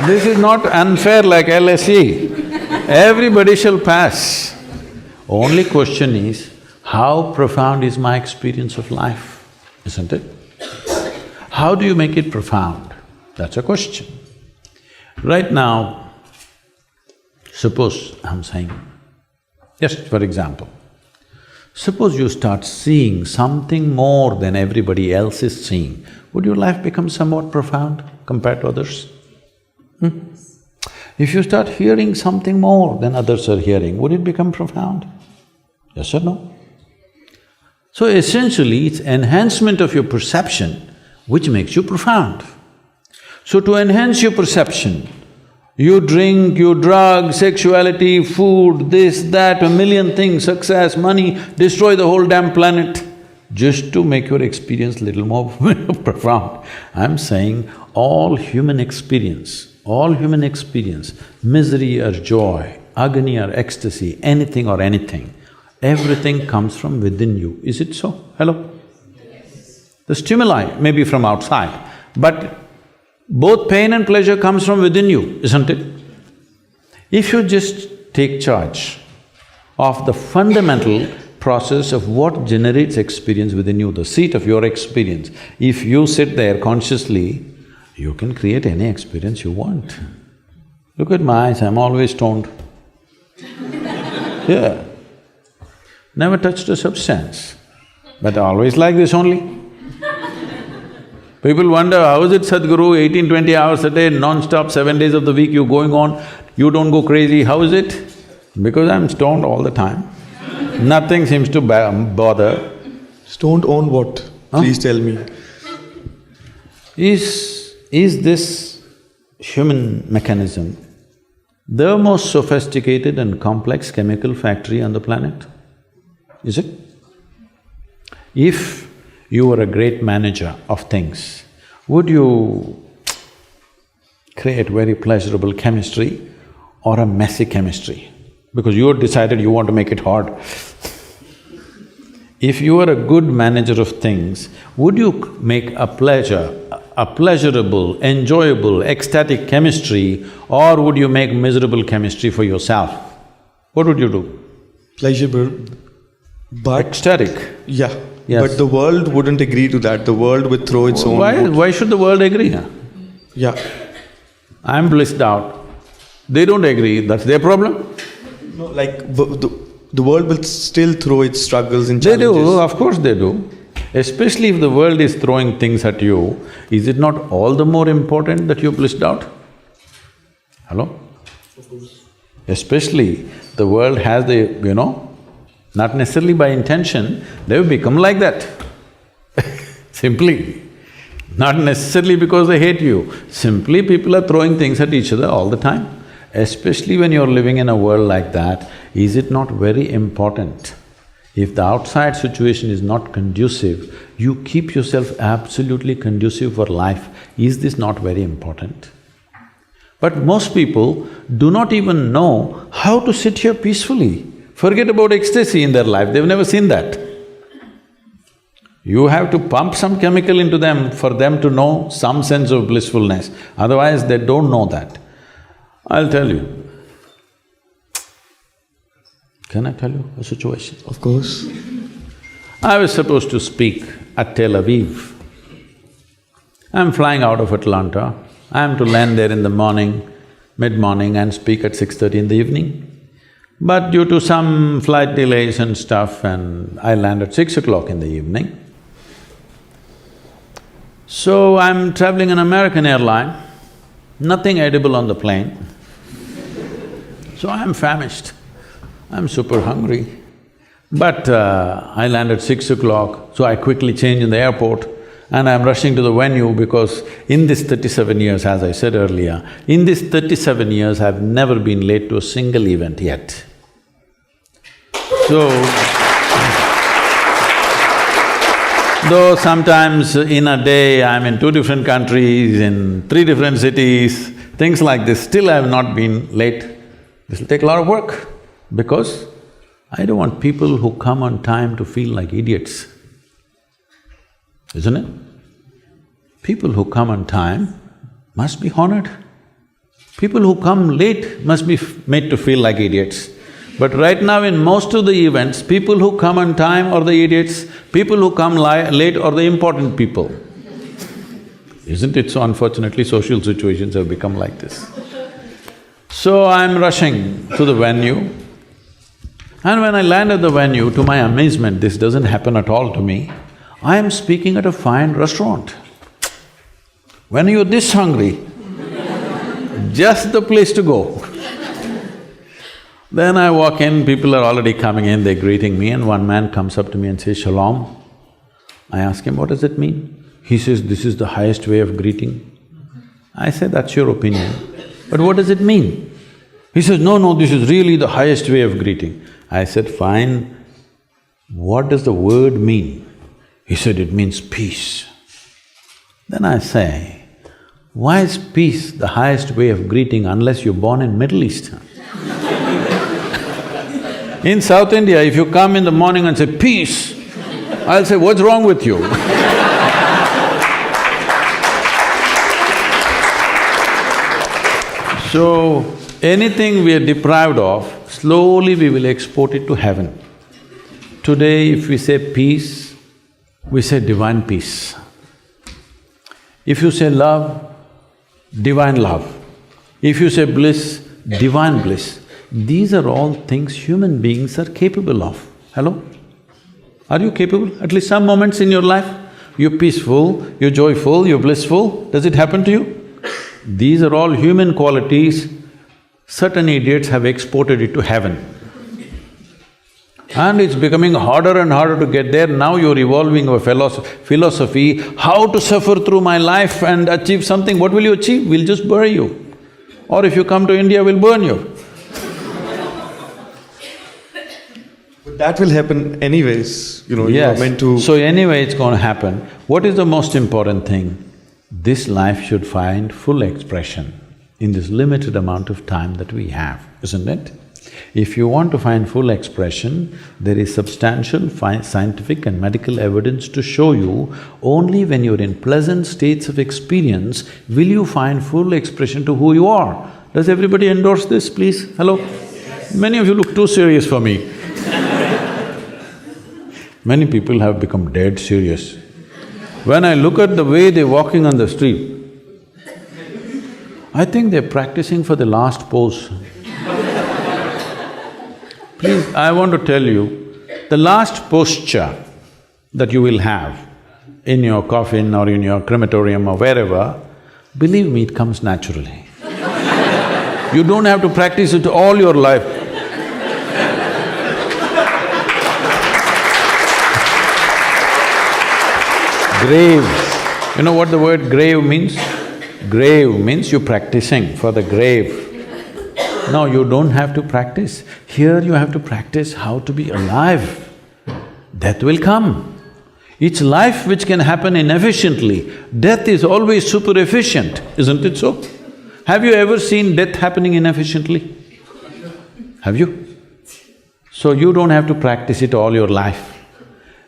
This is not unfair like LSE. Everybody shall pass. Only question is, how profound is my experience of life, isn't it? How do you make it profound? That's a question. Right now, suppose I'm saying, just for example, suppose you start seeing something more than everybody else is seeing, would your life become somewhat profound compared to others? If you start hearing something more than others are hearing, would it become profound? Yes or no? So essentially, it's enhancement of your perception which makes you profound. So to enhance your perception, you drink, you drug, sexuality, food, this, that, a million things, success, money, destroy the whole damn planet just to make your experience little more profound. I'm saying all human experience, misery or joy, agony or ecstasy, anything or anything, everything comes from within you. Is it so? Hello? Yes. The stimuli may be from outside, but both pain and pleasure comes from within you, isn't it? If you just take charge of the fundamental process of what generates experience within you, the seat of your experience, if you sit there consciously, you can create any experience you want. Look at my eyes, I'm always stoned. Yeah. Never touched a substance, but always like this only. People wonder, how is it Sadhguru, 18-20 hours a day, non-stop, 7 days of the week you're going on, you don't go crazy, how is it? Because I'm stoned all the time. Nothing seems to bother. Stoned on what? Please tell me. Is this human mechanism the most sophisticated and complex chemical factory on the planet? Is it? If you were a great manager of things, would you create very pleasurable chemistry or a messy chemistry? Because you have decided you want to make it hard. If you are a good manager of things, would you make a pleasurable, enjoyable, ecstatic chemistry, or would you make miserable chemistry for yourself? What would you do? Pleasurable, but… Ecstatic. Yeah, Yes. but the world wouldn't agree to that. The world would throw its own… Why should the world agree? Huh? Yeah. I'm blissed out. They don't agree, that's their problem. No, like, the world will still throw its struggles and They challenges. do, of course they do. Especially if the world is throwing things at you, is it not all the more important that you're blissed out? Hello? Of course. Especially the world has not necessarily by intention, they've become like that. Simply. Not necessarily because they hate you, simply people are throwing things at each other all the time. Especially when you're living in a world like that, is it not very important? If the outside situation is not conducive, you keep yourself absolutely conducive for life. Is this not very important? But most people do not even know how to sit here peacefully. Forget about ecstasy in their life, they've never seen that. You have to pump some chemical into them for them to know some sense of blissfulness, otherwise they don't know that. I'll tell you. Can I tell you a situation? Of course. I was supposed to speak at Tel Aviv. I'm flying out of Atlanta. I'm to land there in the morning, mid-morning and speak at 6:30 in the evening. But due to some flight delays and stuff, and I land at 6 o'clock in the evening. So I'm traveling an American airline, nothing edible on the plane. So I'm famished, I'm super hungry. But I land at 6 o'clock, so I quickly change in the airport and I'm rushing to the venue because in this 37 years, as I said earlier, in this 37 years, I've never been late to a single event yet. So, though sometimes in a day I'm in 2 different countries, in 3 different cities, things like this, still I have not been late. This will take a lot of work because I don't want people who come on time to feel like idiots, isn't it? People who come on time must be honored. People who come late must be made to feel like idiots. But right now in most of the events, people who come on time are the idiots, people who come late are the important people. Isn't it so? Unfortunately, social situations have become like this. So I'm rushing to the venue, and when I land at the venue, to my amazement, this doesn't happen at all to me, I am speaking at a fine restaurant. When you're this hungry, just the place to go. Then I walk in, people are already coming in, they're greeting me, and one man comes up to me and says, "Shalom." I ask him, "What does it mean?" He says, "This is the highest way of greeting." I say, "That's your opinion, but what does it mean?" He says, "No, this is really the highest way of greeting." I said, "Fine, what does the word mean?" He said, "It means peace." Then I say, "Why is peace the highest way of greeting unless you're born in Middle East?" In South India, if you come in the morning and say, "Peace," I'll say, "What's wrong with you?" So, anything we are deprived of, slowly we will export it to heaven. Today, if we say peace, we say divine peace. If you say love, divine love. If you say bliss, divine bliss. These are all things human beings are capable of. Hello? Are you capable? At least some moments in your life, you're peaceful, you're joyful, you're blissful. Does it happen to you? These are all human qualities. Certain idiots have exported it to heaven. And it's becoming harder and harder to get there. Now you're evolving a philosophy, how to suffer through my life and achieve something. What will you achieve? We'll just bury you. Or if you come to India, we'll burn you. But that will happen anyways, you are Yes. meant to… So anyway, it's going to happen. What is the most important thing? This life should find full expression in this limited amount of time that we have, isn't it? If you want to find full expression, there is substantial scientific and medical evidence to show you only when you're in pleasant states of experience will you find full expression to who you are. Does everybody endorse this, please? Hello? Many of you look too serious for me. Many people have become dead serious. When I look at the way they're walking on the street, I think they're practicing for the last pose. Please, I want to tell you, the last posture that you will have in your coffin or in your crematorium or wherever, believe me, it comes naturally. You don't have to practice it all your life. Grave. You know what the word grave means? Grave means you're practicing for the grave. No, you don't have to practice. Here you have to practice how to be alive. Death will come. It's life which can happen inefficiently. Death is always super efficient, isn't it so? Have you ever seen death happening inefficiently? Have you? So you don't have to practice it all your life.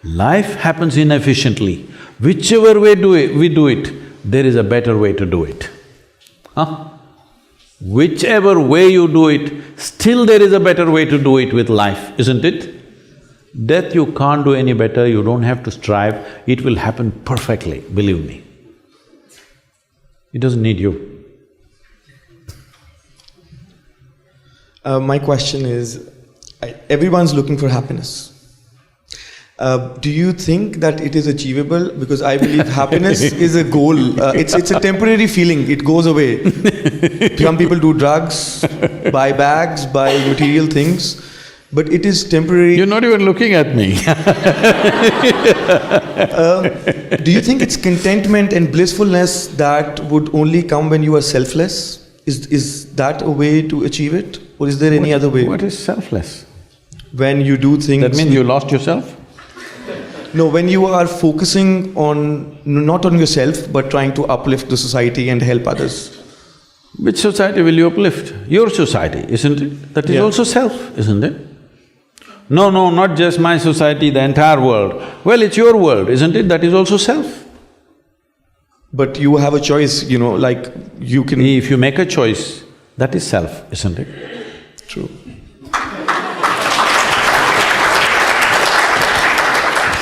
Life happens inefficiently. Whichever way we do it, there is a better way to do it. Huh? Whichever way you do it, still there is a better way to do it with life, isn't it? Death you can't do any better, you don't have to strive, it will happen perfectly, believe me. It doesn't need you. My question is, everyone's looking for happiness. Do you think that it is achievable? Because I believe happiness is a goal. It's a temporary feeling. It goes away. Some people do drugs, buy bags, buy material things, but it is temporary. You're not even looking at me. Do you think it's contentment and blissfulness that would only come when you are selfless? Is that a way to achieve it, or is there any other way? What is selfless? When you do things. That means you lost yourself? No, when you are focusing on, not on yourself, but trying to uplift the society and help others. Which society will you uplift? Your society, isn't it? That is Yeah. also self, isn't it? No, not just my society, the entire world. Well, it's your world, isn't it? That is also self. But you have a choice, like you can… If you make a choice, that is self, isn't it? True.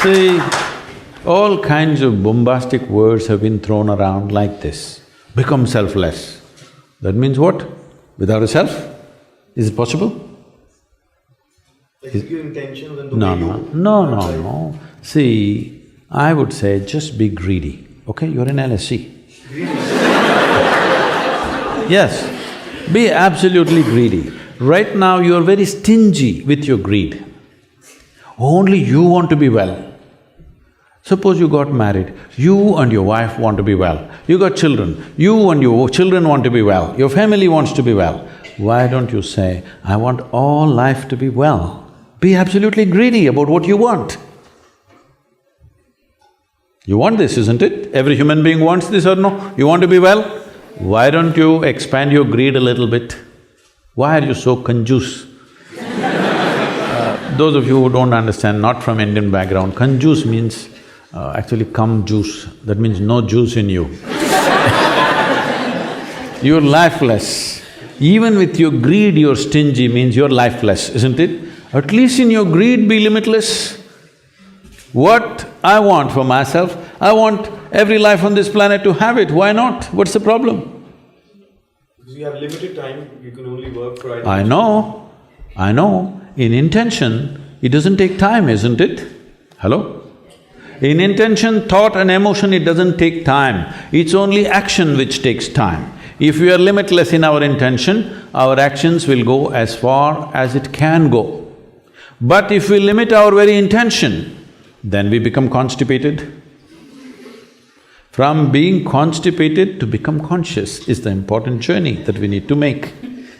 See, all kinds of bombastic words have been thrown around like this. Become selfless. That means what? Without a self? Is it possible? Is it your intentions and the No. See, I would say just be greedy, okay? You're in LSE. Yes, be absolutely greedy. Right now you're very stingy with your greed. Only you want to be well. Suppose you got married, you and your wife want to be well. You got children, you and your children want to be well, your family wants to be well. Why don't you say, I want all life to be well? Be absolutely greedy about what you want. You want this, isn't it? Every human being wants this or no? You want to be well? Why don't you expand your greed a little bit? Why are you so conjuice? Those of you who don't understand, not from Indian background, conjuice means actually cum juice, that means no juice in you. You're lifeless. Even with your greed you're stingy means you're lifeless, isn't it? At least in your greed be limitless. What I want for myself, I want every life on this planet to have it, why not? What's the problem? Because you have limited time, you can only work for… I know. In intention, it doesn't take time, isn't it? Hello? In intention, thought and emotion, it doesn't take time. It's only action which takes time. If we are limitless in our intention, our actions will go as far as it can go. But if we limit our very intention, then we become constipated. From being constipated to become conscious is the important journey that we need to make.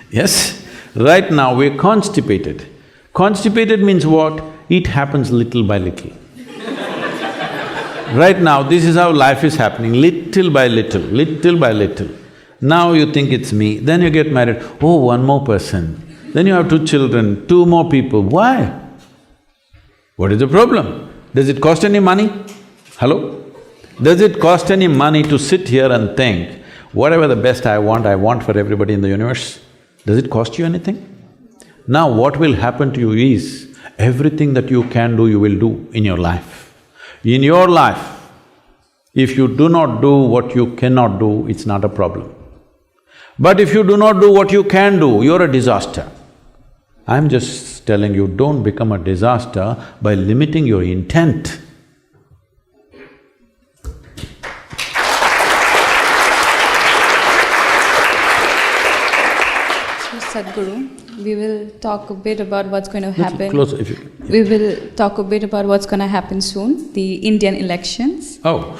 Yes? Right now we're constipated. Constipated means what? It happens little by little. Right now, this is how life is happening, little by little, little by little. Now you think it's me, then you get married, oh, one more person. Then you have 2 children, 2 more people. Why? What is the problem? Does it cost any money? Hello? Does it cost any money to sit here and think, whatever the best I want for everybody in the universe? Does it cost you anything? Now what will happen to you is, everything that you can do, you will do in your life. In your life, if you do not do what you cannot do, it's not a problem. But if you do not do what you can do, you're a disaster. I'm just telling you, don't become a disaster by limiting your intent. Sadhguru, we will talk a bit about what's going to happen. Closer if you… We will talk a bit about what's going to happen soon, the Indian elections. Oh.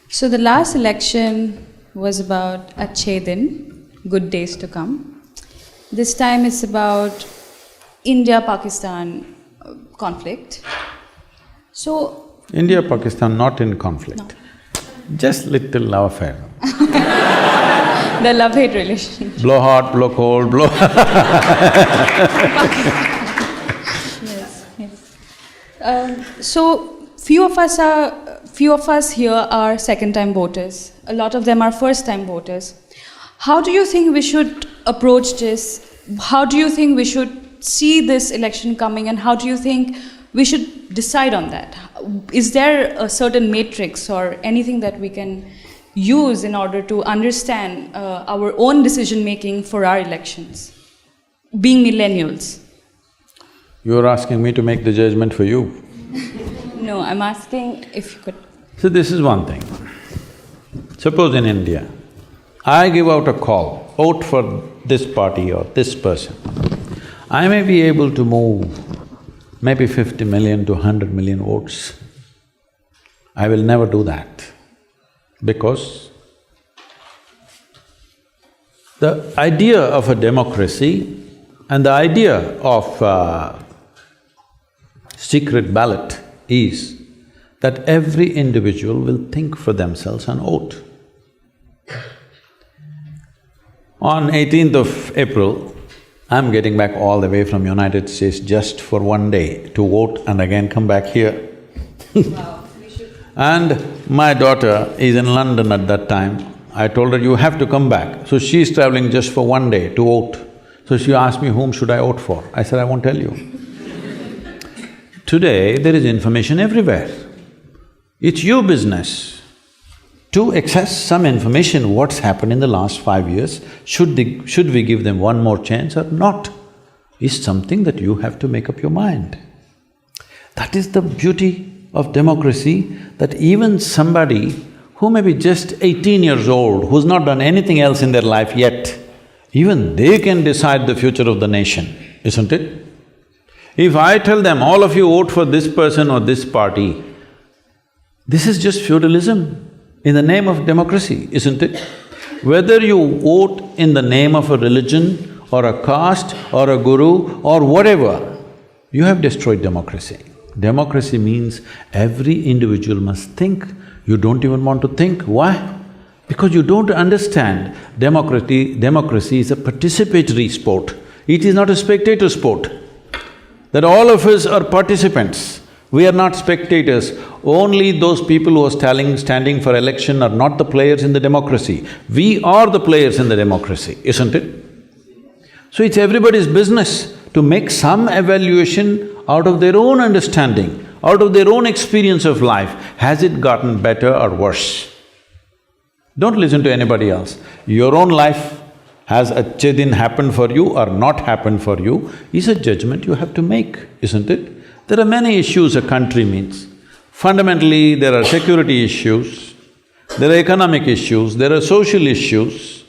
So the last election was about Achhe Din, good days to come. This time it's about India-Pakistan conflict. So… India-Pakistan not in conflict. No. Just little love affair. The love-hate relationship. Blow hot, blow cold, blow… Yes, yes. So, few of us here are second-time voters. A lot of them are first-time voters. How do you think we should approach this? How do you think we should see this election coming, and how do you think we should decide on that? Is there a certain matrix or anything that we can use in order to understand our own decision-making for our elections, being millennials? You're asking me to make the judgment for you. No, I'm asking if you could… So this is one thing. Suppose in India, I give out a call, vote for this party or this person. I may be able to move maybe 50 million to 100 million votes. I will never do that, because the idea of a democracy and the idea of secret ballot is that every individual will think for themselves and vote. On 18th of April, I'm getting back all the way from United States just for one day to vote and again come back here. Wow, we should… And my daughter is in London at that time. I told her, you have to come back. So she's traveling just for one day to vote. So she asked me, whom should I vote for? I said, I won't tell you. Today, there is information everywhere. It's your business to access some information, what's happened in the last 5 years. Should we give them one more chance or not, is something that you have to make up your mind. That is the beauty of democracy, that even somebody who may be just 18 years old, who's not done anything else in their life yet, even they can decide the future of the nation, isn't it? If I tell them, all of you vote for this person or this party, this is just feudalism in the name of democracy, isn't it? Whether you vote in the name of a religion or a caste or a guru or whatever, you have destroyed democracy. Democracy means every individual must think. You don't even want to think. Why? Because you don't understand democracy is a participatory sport. It is not a spectator sport. That all of us are participants. We are not spectators. Only those people who are standing for election are not the players in the democracy. We are the players in the democracy, isn't it? So it's everybody's business to make some evaluation out of their own understanding, out of their own experience of life. Has it gotten better or worse? Don't listen to anybody else. Your own life, has Achhe happened for you or not happened for you, is a judgment you have to make, isn't it? There are many issues a country means. Fundamentally, there are security issues, there are economic issues, there are social issues,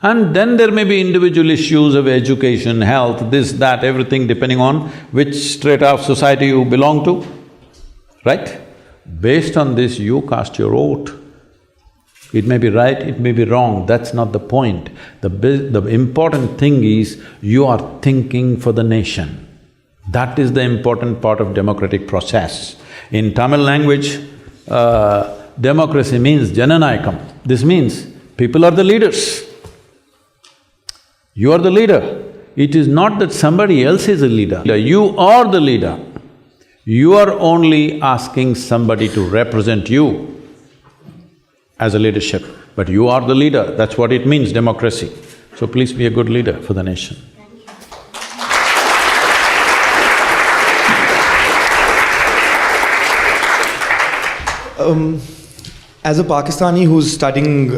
and then there may be individual issues of education, health, this, that, everything depending on which strata of society you belong to, right? Based on this, you cast your vote. It may be right, it may be wrong, that's not the point. The important thing is you are thinking for the nation. That is the important part of democratic process. In Tamil language, democracy means Jananayakam. This means people are the leaders. You are the leader. It is not that somebody else is a leader. You are the leader. You are only asking somebody to represent you as a leadership, but you are the leader. That's what it means, democracy. So please be a good leader for the nation. As a Pakistani who's studying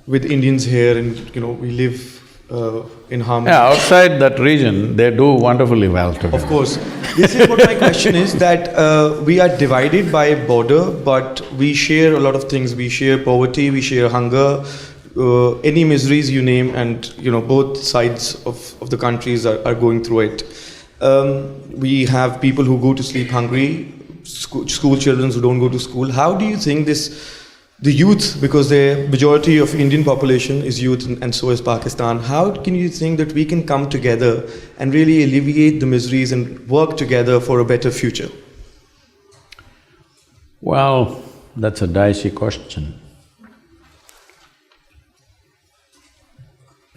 with Indians here, and we live in harmony. Yeah, outside that region, they do wonderfully well together. Of course. This is what my question is, that we are divided by a border, but we share a lot of things. We share poverty, we share hunger, any miseries you name, and both sides of the countries are going through it. We have people who go to sleep hungry, school children who don't go to school. How do you think the youth, because the majority of Indian population is youth and so is Pakistan, how can you think that we can come together and really alleviate the miseries and work together for a better future? Well, That's a dicey question.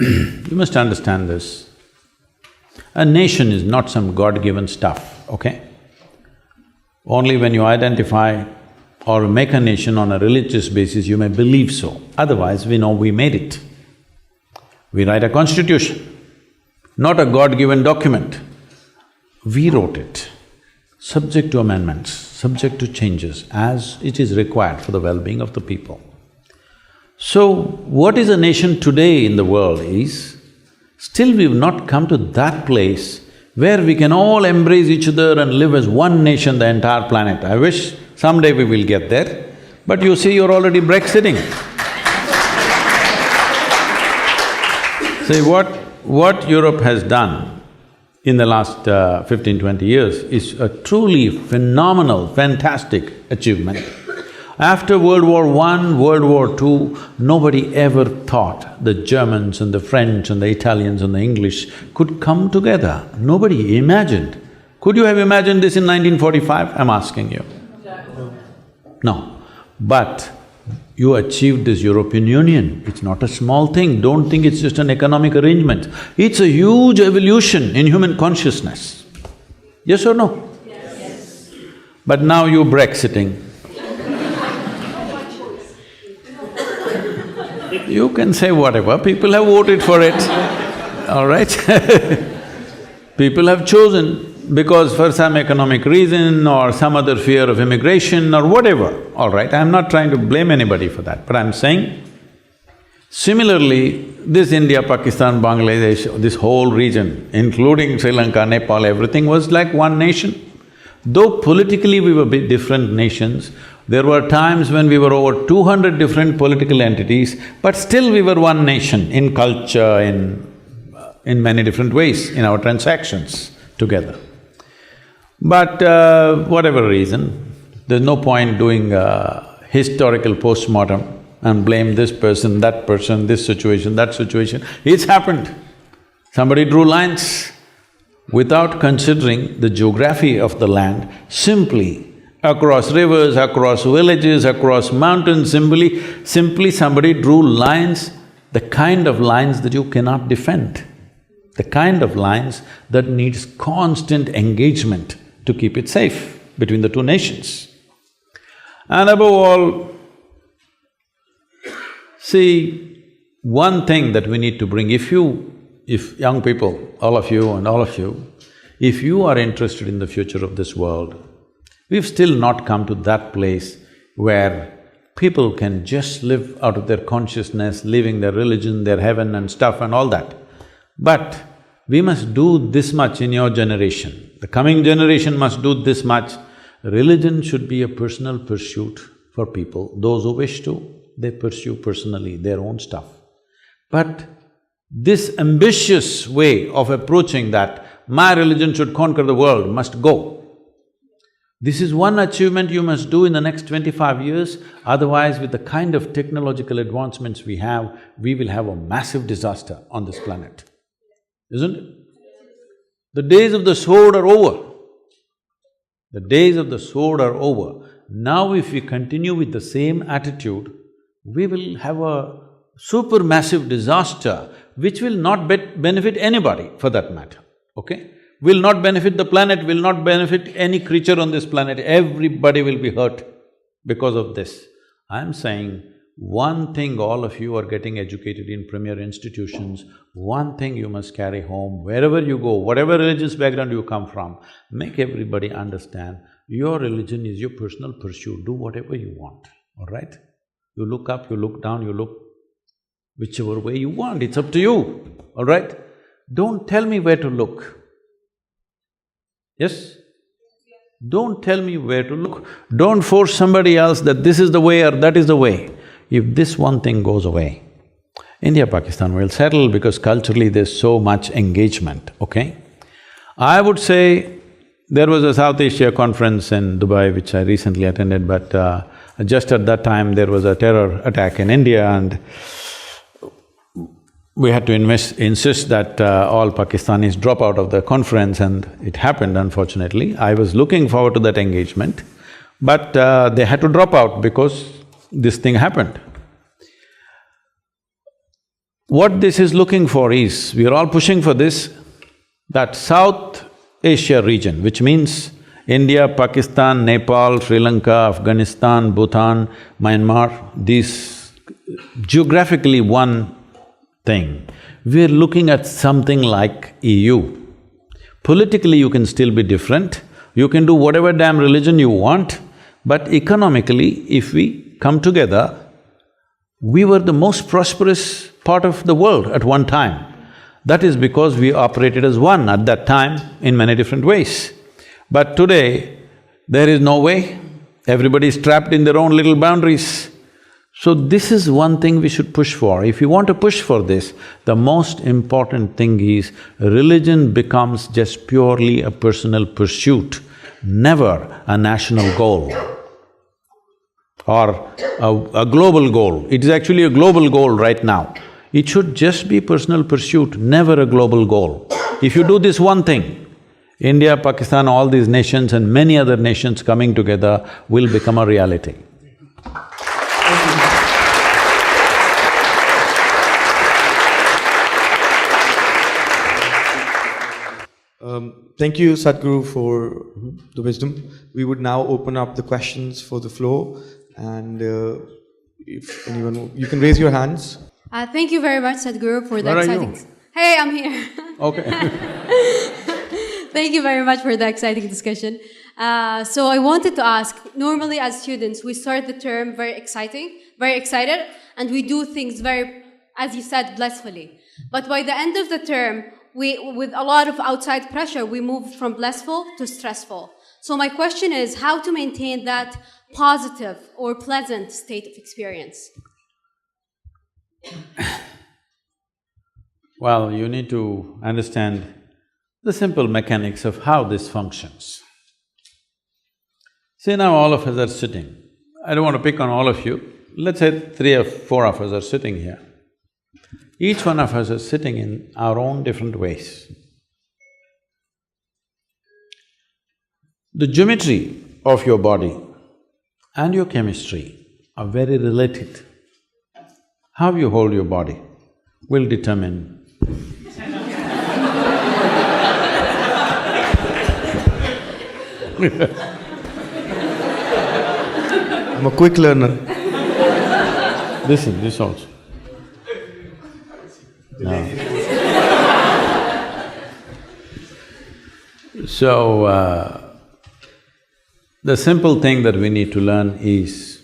You must understand this. A nation is not some God-given stuff, okay? Only when you identify or make a nation on a religious basis, you may believe so. Otherwise, we know we made it. We write a constitution, not a God-given document. We wrote it, subject to amendments, subject to changes as it is required for the well-being of the people. So, what is a nation today in the world is, still we've not come to that place where we can all embrace each other and live as one nation, the entire planet. I wish someday we will get there, but you see, you're already Brexiting. See, what Europe has done in the last 15–20 years is a truly phenomenal, fantastic achievement. After World War I, World War II, nobody ever thought the Germans and the French and the Italians and the English could come together. Nobody imagined. Could you have imagined this in 1945? I'm asking you. No. But you achieved this European Union. It's not a small thing. Don't think it's just an economic arrangement. It's a huge evolution in human consciousness. Yes or no? Yes. But now you're Brexiting. You can say whatever, people have voted for it, all right? People have chosen because for some economic reason or some other fear of immigration or whatever, all right? I'm not trying to blame anybody for that, but I'm saying, similarly, this India, Pakistan, Bangladesh, this whole region, including Sri Lanka, Nepal, everything was like one nation. Though politically we were bit different nations, there were times when we were over 200 different political entities, but still we were one nation in culture, in many different ways, in our transactions together. But whatever reason, there's no point doing a historical postmortem and blame this person, this situation, that situation. It's happened. Somebody drew lines without considering the geography of the land, simply across rivers, across villages, across mountains, simply somebody drew lines, the kind of lines that you cannot defend, the kind of lines that needs constant engagement to keep it safe between the two nations. And above all, see, one thing that we need to bring, if young people, all of you and all of you, if you are interested in the future of this world, we've still not come to that place where people can just live out of their consciousness, living their religion, their heaven and stuff and all that. But we must do this much in your generation, the coming generation must do this much. Religion should be a personal pursuit for people. Those who wish to, they pursue personally their own stuff. But this ambitious way of approaching that, my religion should conquer the world, must go. This is one achievement you must do in the next 25 years, otherwise with the kind of technological advancements we will have a massive disaster on this planet, isn't it? The days of the sword are over. The days of the sword are over. Now if we continue with the same attitude, we will have a supermassive disaster which will not benefit anybody for that matter, okay? Will not benefit the planet, will not benefit any creature on this planet, everybody will be hurt because of this. I'm saying, one thing all of you are getting educated in premier institutions, one thing you must carry home, wherever you go, whatever religious background you come from, make everybody understand, your religion is your personal pursuit, do whatever you want, all right? You look up, you look down, you look whichever way you want, it's up to you, all right? Don't tell me where to look. Yes? Don't tell me where to look. Don't force somebody else that this is the way or that is the way. If this one thing goes away, India, Pakistan will settle because culturally there's so much engagement, okay? I would say there was a South Asia conference in Dubai which I recently attended, but just at that time there was a terror attack in India and we had to insist that all Pakistanis drop out of the conference and it happened unfortunately. I was looking forward to that engagement, But they had to drop out because this thing happened. What this is looking for is, we are all pushing for this, that South Asia region, which means India, Pakistan, Nepal, Sri Lanka, Afghanistan, Bhutan, Myanmar, these geographically one thing. We're looking at something like EU. Politically you can still be different, you can do whatever damn religion you want, but economically, if we come together, we were the most prosperous part of the world at one time. That is because we operated as one at that time in many different ways. But today, there is no way, everybody is trapped in their own little boundaries. So this is one thing we should push for. If you want to push for this, the most important thing is religion becomes just purely a personal pursuit, never a national goal or a global goal. It is actually a global goal right now. It should just be personal pursuit, never a global goal. If you do this one thing, India, Pakistan, all these nations and many other nations coming together will become a reality. Thank you, Sadhguru, for the wisdom. We would now open up the questions for the floor, and if anyone… you can raise your hands. Thank you very much, Sadhguru, for the Where are exciting… you? Hey, I'm here. Okay. Thank you very much for the exciting discussion. So I wanted to ask, normally as students, we start the term very excited, and we do things very, as you said, blissfully. But by the end of the term, with a lot of outside pressure, we move from blissful to stressful. So my question is, how to maintain that positive or pleasant state of experience? Well, you need to understand the simple mechanics of how this functions. See, now all of us are sitting. I don't want to pick on all of you. Let's say 3 or 4 of us are sitting here. Each one of us is sitting in our own different ways. The geometry of your body and your chemistry are very related. How you hold your body will determine I'm a quick learner. This also. No. So, the simple thing that we need to learn is,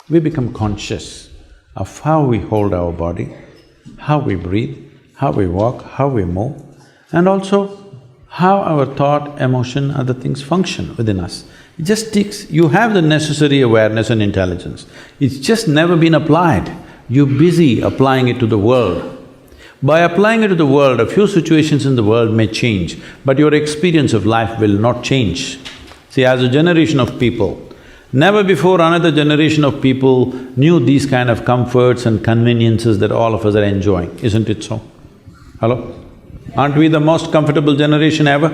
we become conscious of how we hold our body, how we breathe, how we walk, how we move, and also how our thought, emotion, other things function within us. It just takes… you have the necessary awareness and intelligence, it's just never been applied. You're busy applying it to the world. By applying it to the world, a few situations in the world may change, but your experience of life will not change. See, as a generation of people, never before another generation of people knew these kind of comforts and conveniences that all of us are enjoying, isn't it so? Hello? Aren't we the most comfortable generation ever?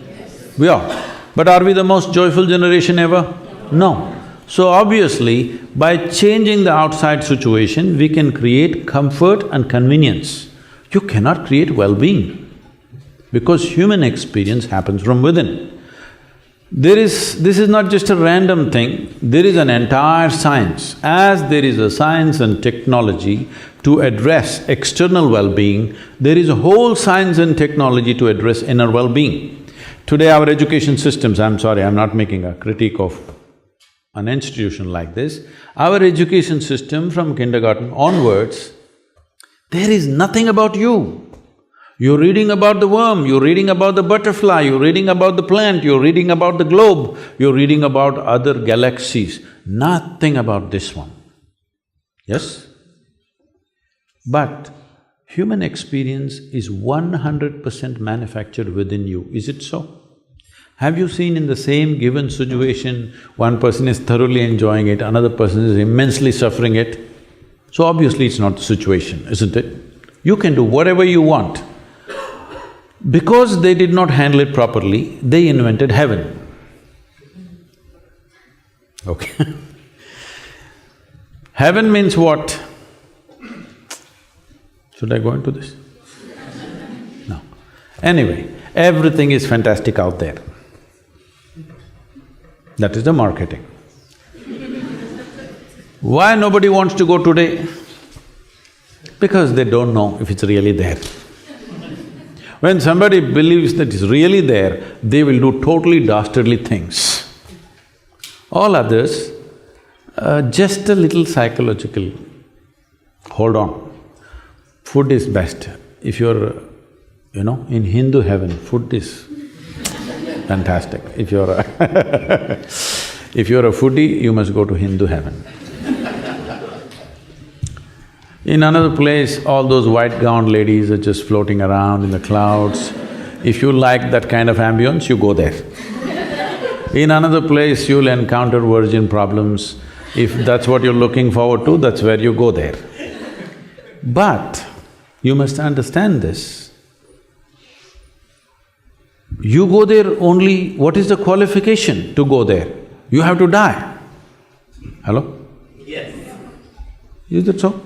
Yes. We are. But are we the most joyful generation ever? No. So obviously, by changing the outside situation, we can create comfort and convenience. You cannot create well-being, because human experience happens from within. This is not just a random thing, there is an entire science. As there is a science and technology to address external well-being, there is a whole science and technology to address inner well-being. Today our education systems… I'm sorry, I'm not making a critique of an institution like this. Our education system from kindergarten onwards, there is nothing about you. You're reading about the worm, you're reading about the butterfly, you're reading about the plant, you're reading about the globe, you're reading about other galaxies, nothing about this one. Yes? But human experience is 100% manufactured within you, is it so? Have you seen in the same given situation, one person is thoroughly enjoying it, another person is immensely suffering it? So obviously it's not the situation, isn't it? You can do whatever you want. Because they did not handle it properly, they invented heaven. Okay. Heaven means what? Should I go into this? No. Anyway, everything is fantastic out there. That is the marketing. Why nobody wants to go today? Because they don't know if it's really there. When somebody believes that it's really there, they will do totally dastardly things. All others, just a little psychological, hold on. Food is best. If you're, in Hindu heaven, food is fantastic. If you're a if you're a foodie, you must go to Hindu heaven. In another place, all those white-gowned ladies are just floating around in the clouds. If you like that kind of ambience, you go there. In another place, you'll encounter virgin problems. If that's what you're looking forward to, that's where you go there. But you must understand this. You go there only… what is the qualification to go there? You have to die. Hello? Yes. Is it so?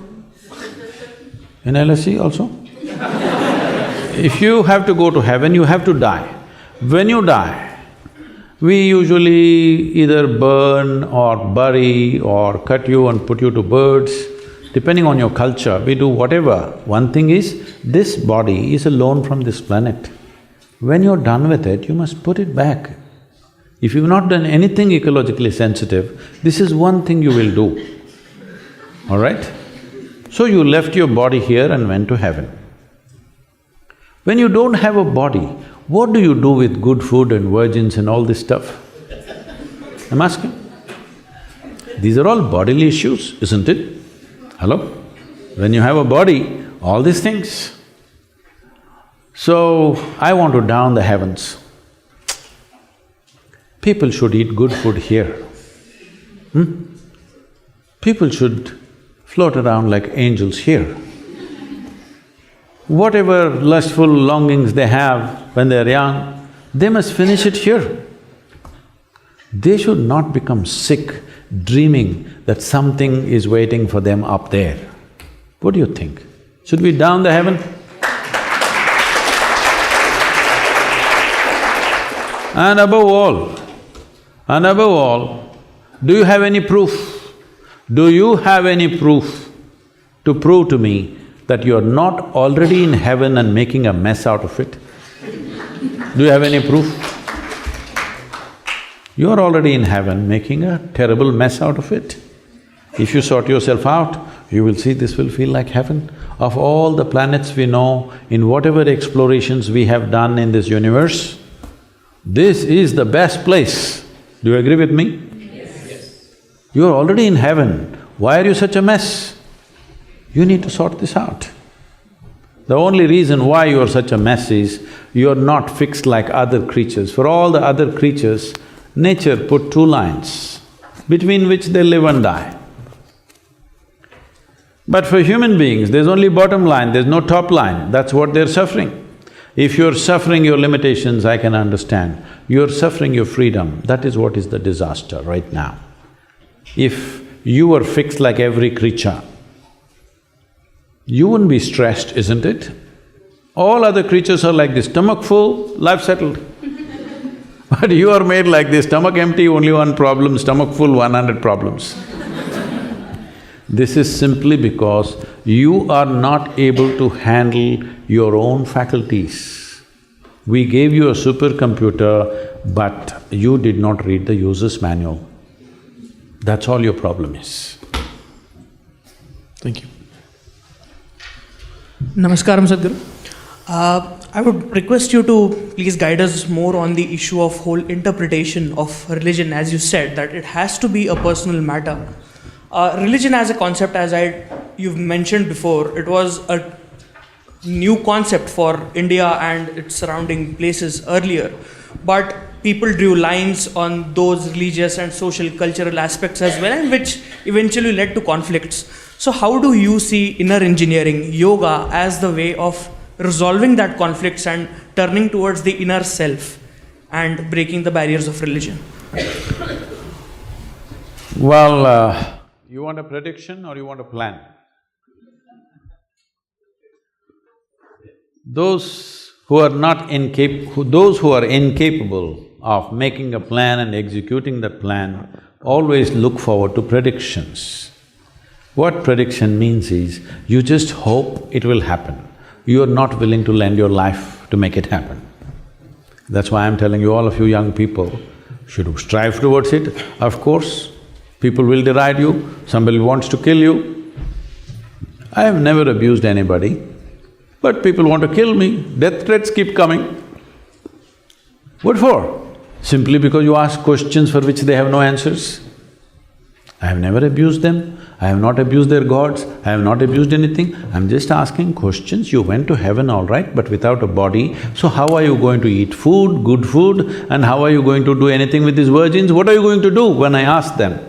In LSE also? If you have to go to heaven, you have to die. When you die, we usually either burn or bury or cut you and put you to birds. Depending on your culture, we do whatever. One thing is, this body is a loan from this planet. When you're done with it, you must put it back. If you've not done anything ecologically sensitive, this is one thing you will do, all right? So you left your body here and went to heaven. When you don't have a body, what do you do with good food and virgins and all this stuff? I'm asking. These are all bodily issues, isn't it? Hello? When you have a body, all these things. So, I want to down the heavens. People should eat good food here. People should float around like angels here. Whatever lustful longings they have when they're young, they must finish it here. They should not become sick dreaming that something is waiting for them up there. What do you think? Should we down the heaven? And above all, do you have any proof? Do you have any proof to prove to me that you're not already in heaven and making a mess out of it? Do you have any proof? You're already in heaven making a terrible mess out of it. If you sort yourself out, you will see this will feel like heaven. Of all the planets we know, in whatever explorations we have done in this universe, this is the best place. Do you agree with me? Yes. You're already in heaven. Why are you such a mess? You need to sort this out. The only reason why you're such a mess is you're not fixed like other creatures. For all the other creatures, nature put two lines between which they live and die. But for human beings, there's only bottom line, there's no top line, that's what they're suffering. If you're suffering your limitations, I can understand. You're suffering your freedom, that is what is the disaster right now. If you were fixed like every creature, you wouldn't be stressed, isn't it? All other creatures are like this, stomach full, life settled. But you are made like this, stomach empty, only one problem, stomach full, 100 problems. This is simply because you are not able to handle your own faculties. We gave you a supercomputer, but you did not read the user's manual. That's all your problem is. Thank you. Namaskaram, Sadhguru. I would request you to please guide us more on the issue of whole interpretation of religion. As you said, that it has to be a personal matter. Religion as a concept, as you've mentioned before, it was a new concept for India and its surrounding places earlier. But people drew lines on those religious and social cultural aspects as well, and which eventually led to conflicts. So how do you see inner engineering, yoga, as the way of resolving that conflicts and turning towards the inner self and breaking the barriers of religion? Well, you want a prediction or you want a plan? Those who are incapable of making a plan and executing that plan always look forward to predictions. What prediction means is, you just hope it will happen. You are not willing to lend your life to make it happen. That's why I'm telling you, all of you young people should strive towards it. Of course, people will deride you, somebody wants to kill you. I have never abused anybody, but people want to kill me, death threats keep coming. What for? Simply because you ask questions for which they have no answers. I have never abused them, I have not abused their gods, I have not abused anything. I'm just asking questions. You went to heaven, all right, but without a body, so how are you going to eat food, good food, and how are you going to do anything with these virgins? What are you going to do when I ask them?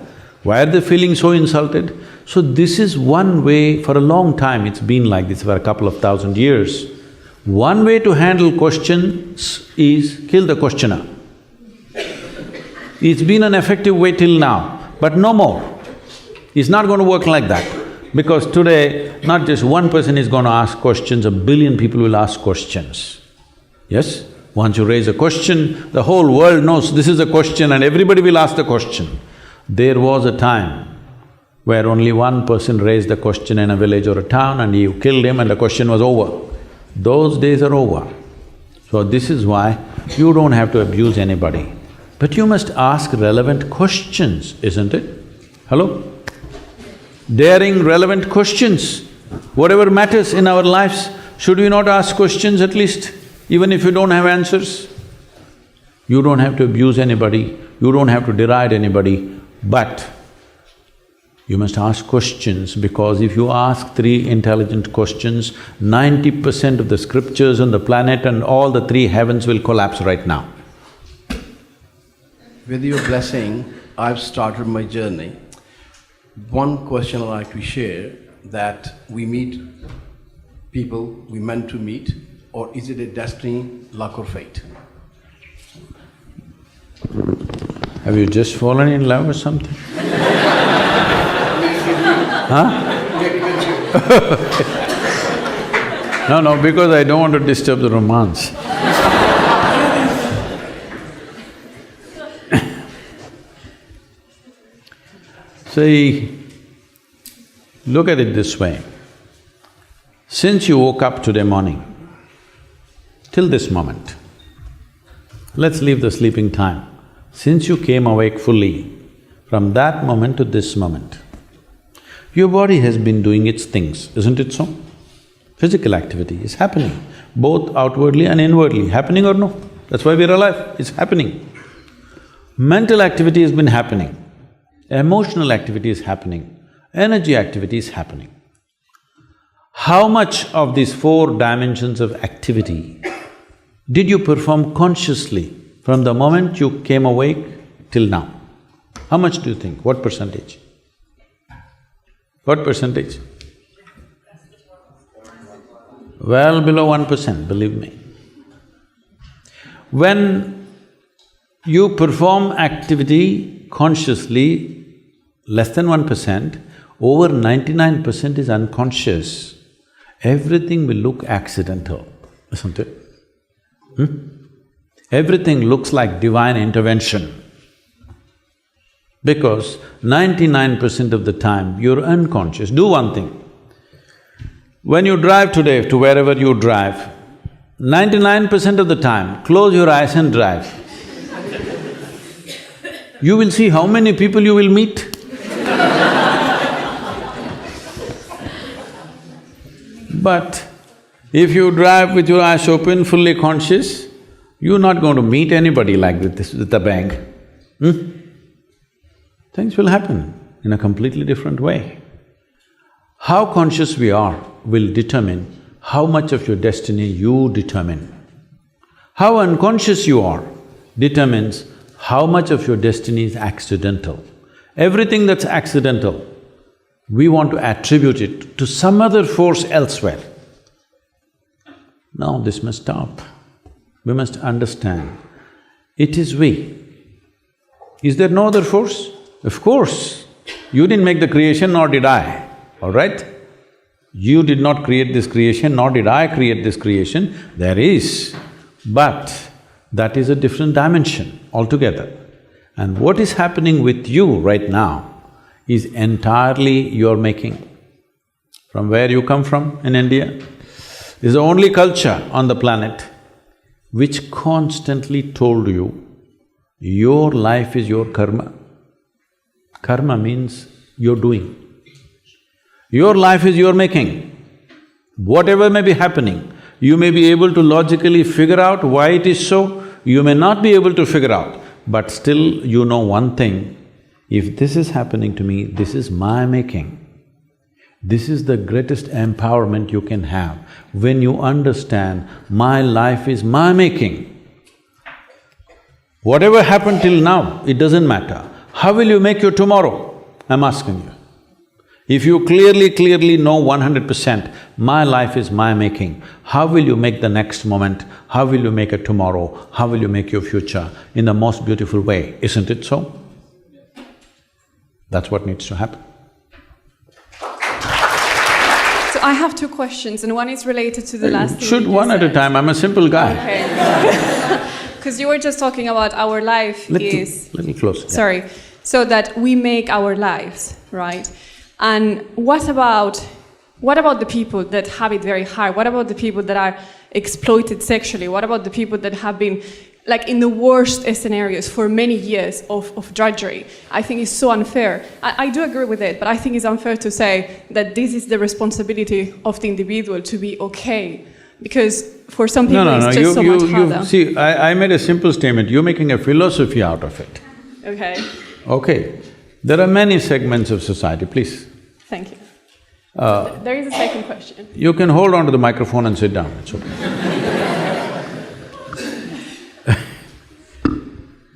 Why are they feeling so insulted? So this is one way, for a long time it's been like this, for a couple of thousand years. One way to handle questions is kill the questioner. It's been an effective way till now, but no more. It's not going to work like that, because today not just one person is going to ask questions, 1 billion people will ask questions. Yes? Once you raise a question, the whole world knows this is a question and everybody will ask the question. There was a time where only one person raised the question in a village or a town and you killed him and the question was over. Those days are over. So this is why you don't have to abuse anybody, but you must ask relevant questions, isn't it? Hello? Daring, relevant questions. Whatever matters in our lives, should we not ask questions at least, even if you don't have answers? You don't have to abuse anybody, you don't have to deride anybody, but you must ask questions, because if you ask 3 intelligent questions, 90% of the scriptures on the planet and all the 3 heavens will collapse right now. With your blessing, I've started my journey. One question I'd like to share, that we meet people we meant to meet, or is it a destiny, luck or fate? Have you just fallen in love or something? Huh? No, because I don't want to disturb the romance. See, look at it this way. Since you woke up today morning, till this moment, let's leave the sleeping time. Since you came awake fully, from that moment to this moment, your body has been doing its things, isn't it so? Physical activity is happening, both outwardly and inwardly, happening or no? That's why we're alive, it's happening. Mental activity has been happening, emotional activity is happening, energy activity is happening. How much of these 4 dimensions of activity did you perform consciously from the moment you came awake till now? How much do you think? What percentage? What percentage? Well below 1%, believe me. When you perform activity consciously, less than 1%, over 99% is unconscious. Everything will look accidental, isn't it? Everything looks like divine intervention, because 99% of the time you're unconscious. Do one thing. When you drive today to wherever you drive, 99% of the time, close your eyes and drive. You will see how many people you will meet. But if you drive with your eyes open, fully conscious, you're not going to meet anybody like this with a bang. Things will happen in a completely different way. How conscious we are will determine how much of your destiny you determine. How unconscious you are determines how much of your destiny is accidental. Everything that's accidental, we want to attribute it to some other force elsewhere. Now this must stop. We must understand, it is we. Is there no other force? Of course, you didn't make the creation, nor did I, all right? You did not create this creation, nor did I create this creation. There is, but that is a different dimension altogether. And what is happening with you right now is entirely your making. From where you come from in India, is the only culture on the planet which constantly told you, your life is your karma. Karma means you're doing. Your life is your making. Whatever may be happening, you may be able to logically figure out why it is so, you may not be able to figure out, but still you know one thing, if this is happening to me, this is my making. This is the greatest empowerment you can have, when you understand, my life is my making. Whatever happened till now, it doesn't matter. How will you make your tomorrow? I'm asking you. If you clearly know 100%, my life is my making, how will you make the next moment? How will you make a tomorrow? How will you make your future in the most beautiful way? Isn't it so? That's what needs to happen. So I have two questions, and one is related to the last thing Shoot you one at a said. time, I'm a simple guy. Okay. Because you were just talking about our life is… Little closer. Yeah. Sorry. So that we make our lives, right? And what about the people that have it very hard? What about the people that are exploited sexually? What about the people that have been like in the worst scenarios for many years of drudgery? I think it's so unfair. I do agree with it, but I think it's unfair to say that this is the responsibility of the individual to be okay. Because for some people it's just so much harder. See, I made a simple statement, you're making a philosophy out of it. Okay, Okay, there are many segments of society, please. thank you. There is a second question. You can hold on to the microphone and sit down, it's okay.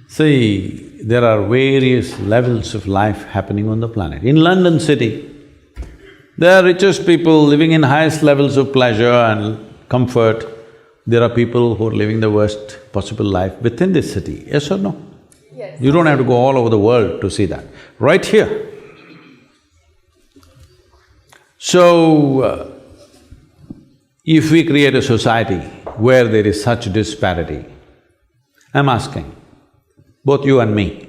See, there are various levels of life happening on the planet. In London city, there are richest people living in highest levels of pleasure and comfort. There are people who are living the worst possible life within this city, yes or no? Yes. You don't have to go all over the world to see that, right here. So, if we create a society where there is such disparity, I'm asking, both you and me,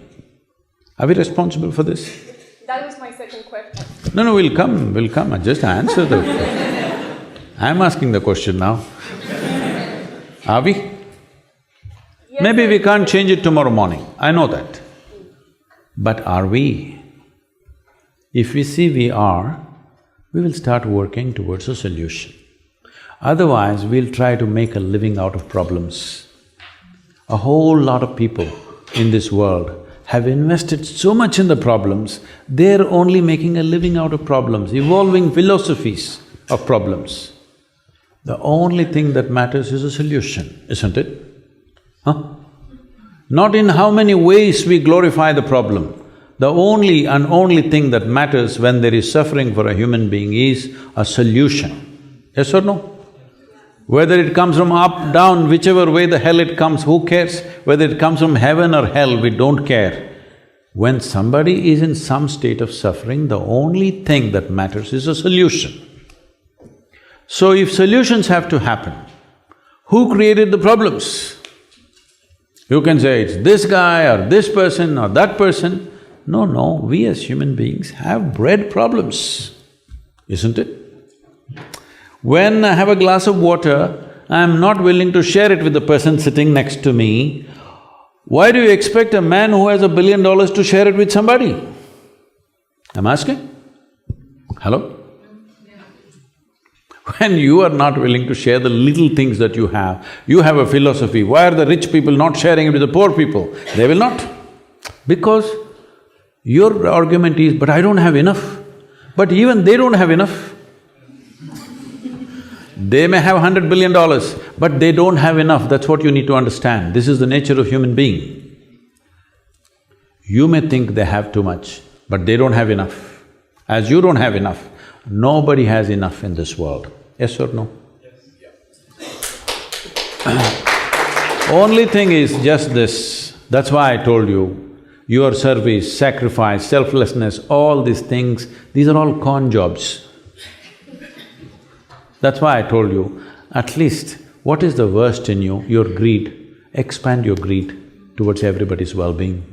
are we responsible for this? That was my second question. No, we'll come, just answer the… I'm asking the question now. Are we? Yes, Maybe we can't change it tomorrow morning, I know that. But are we? If we see we are, we will start working towards a solution. Otherwise, we'll try to make a living out of problems. A whole lot of people in this world have invested so much in the problems, they're only making a living out of problems, evolving philosophies of problems. The only thing that matters is a solution, isn't it? Huh? Not in how many ways we glorify the problem. The only and only thing that matters when there is suffering for a human being is a solution. Yes or no? Whether it comes from up, down, whichever way the hell it comes, who cares? Whether it comes from heaven or hell, we don't care. When somebody is in some state of suffering, the only thing that matters is a solution. So if solutions have to happen, who created the problems? You can say it's this guy or this person or that person. No, we as human beings have bred problems, isn't it? When I have a glass of water, I'm not willing to share it with the person sitting next to me. Why do you expect a man who has $1 billion to share it with somebody? I'm asking. Hello? When you are not willing to share the little things that you have a philosophy, why are the rich people not sharing it with the poor people? They will not. Because your argument is, but I don't have enough. But even they don't have enough. They may have $100 billion, but they don't have enough, that's what you need to understand. This is the nature of human being. You may think they have too much, but they don't have enough. As you don't have enough, nobody has enough in this world. Yes or no? Yes. Only thing is just this, that's why I told you, your service, sacrifice, selflessness, all these things, these are all con jobs. That's why I told you, at least what is the worst in you? Your greed. Expand your greed towards everybody's well-being.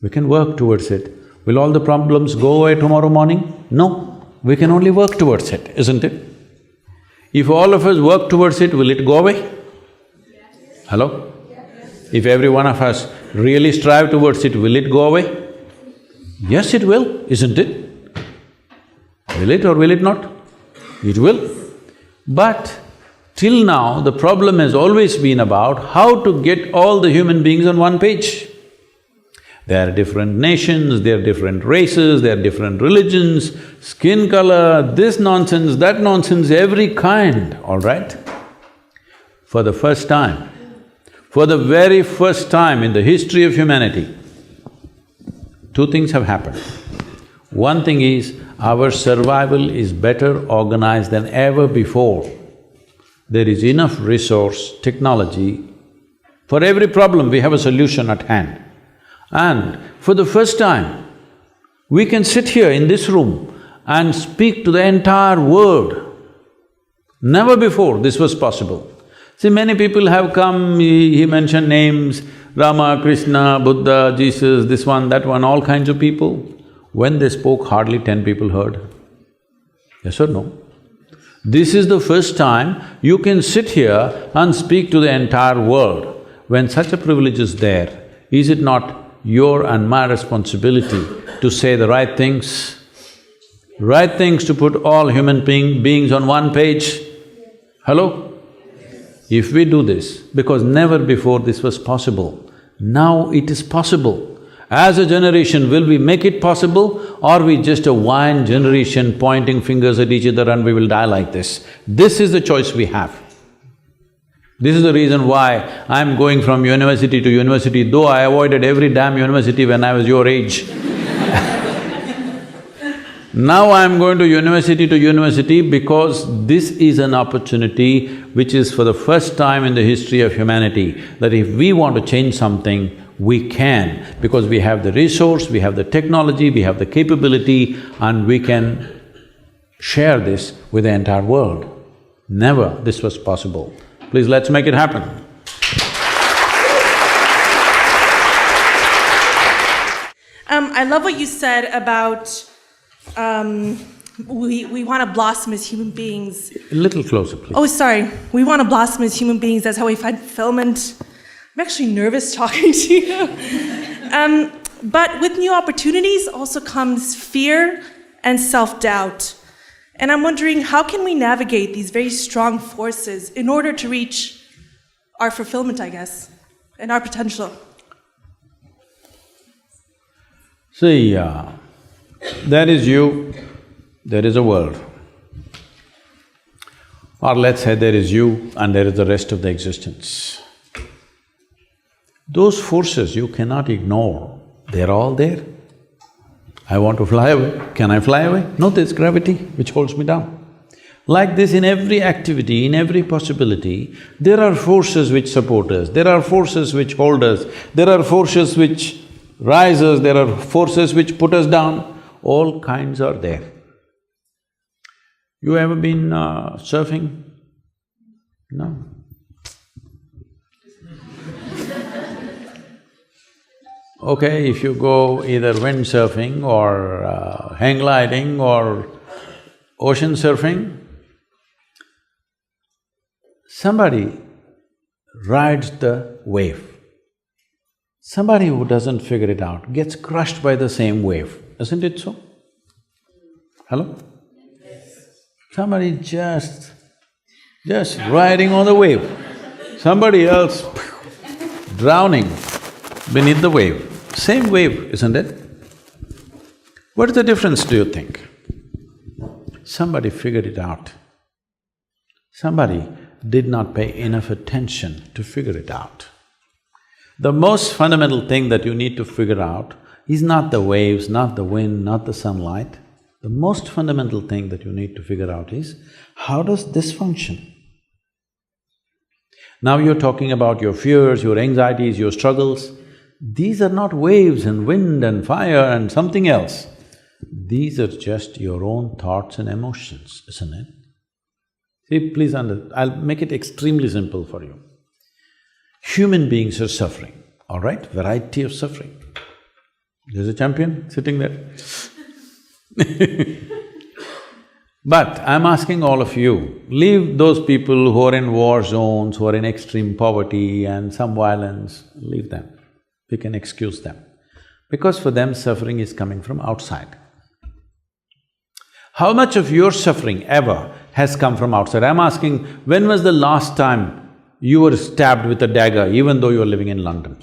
We can work towards it. Will all the problems go away tomorrow morning? No, we can only work towards it, isn't it? If all of us work towards it, will it go away? Yes. Hello? Yes. If every one of us really strive towards it, will it go away? Yes, it will, isn't it? Will it or will it not? It will. But till now, the problem has always been about how to get all the human beings on one page. There are different nations, there are different races, there are different religions, skin color, this nonsense, that nonsense, every kind, all right? For the first time, for the very first time in the history of humanity, two things have happened. One thing is, our survival is better organized than ever before. There is enough resource, technology, for every problem we have a solution at hand. And for the first time, we can sit here in this room and speak to the entire world. Never before this was possible. See, many people have come, he mentioned names, Rama, Krishna, Buddha, Jesus, this one, that one, all kinds of people. When they spoke, hardly 10 people heard. Yes or no? This is the first time you can sit here and speak to the entire world. When such a privilege is there, is it not your and my responsibility to say the right things to put all human beings on one page? Hello? If we do this, because never before this was possible, now it is possible. As a generation, will we make it possible, or we just a whine generation pointing fingers at each other and we will die like this? This is the choice we have. This is the reason why I'm going from university to university, though I avoided every damn university when I was your age. Now I'm going to university because this is an opportunity which is for the first time in the history of humanity, that if we want to change something, we can, because we have the resource, we have the technology, we have the capability, and we can share this with the entire world. Never this was possible. Please, let's make it happen. I love what you said about we want to blossom as human beings. A little closer, please. Oh, sorry. We want to blossom as human beings. That's how we find fulfillment. I'm actually nervous talking to you. But with new opportunities also comes fear and self-doubt. And I'm wondering, how can we navigate these very strong forces in order to reach our fulfillment, I guess, and our potential? See, there is you, there is a world. Or let's say there is you and there is the rest of the existence. Those forces you cannot ignore, they're all there. I want to fly away, can I fly away? No, there's gravity which holds me down. Like this, in every activity, in every possibility, there are forces which support us, there are forces which hold us, there are forces which rise us, there are forces which put us down, all kinds are there. You ever been surfing? No? Okay, if you go either windsurfing or hang gliding or ocean surfing, somebody rides the wave. Somebody who doesn't figure it out gets crushed by the same wave, isn't it so? Hello? Somebody just riding on the wave, somebody else drowning beneath the wave. Same wave, isn't it? What is the difference, do you think? Somebody figured it out. Somebody did not pay enough attention to figure it out. The most fundamental thing that you need to figure out is not the waves, not the wind, not the sunlight. The most fundamental thing that you need to figure out is, how does this function? Now you're talking about your fears, your anxieties, your struggles. These are not waves and wind and fire and something else. These are just your own thoughts and emotions, isn't it? See, please I'll make it extremely simple for you. Human beings are suffering, all right? Variety of suffering. There's a champion sitting there. But I'm asking all of you, leave those people who are in war zones, who are in extreme poverty and some violence, leave them. We can excuse them. Because for them, suffering is coming from outside. How much of your suffering ever has come from outside? I'm asking, when was the last time you were stabbed with a dagger even though you were living in London?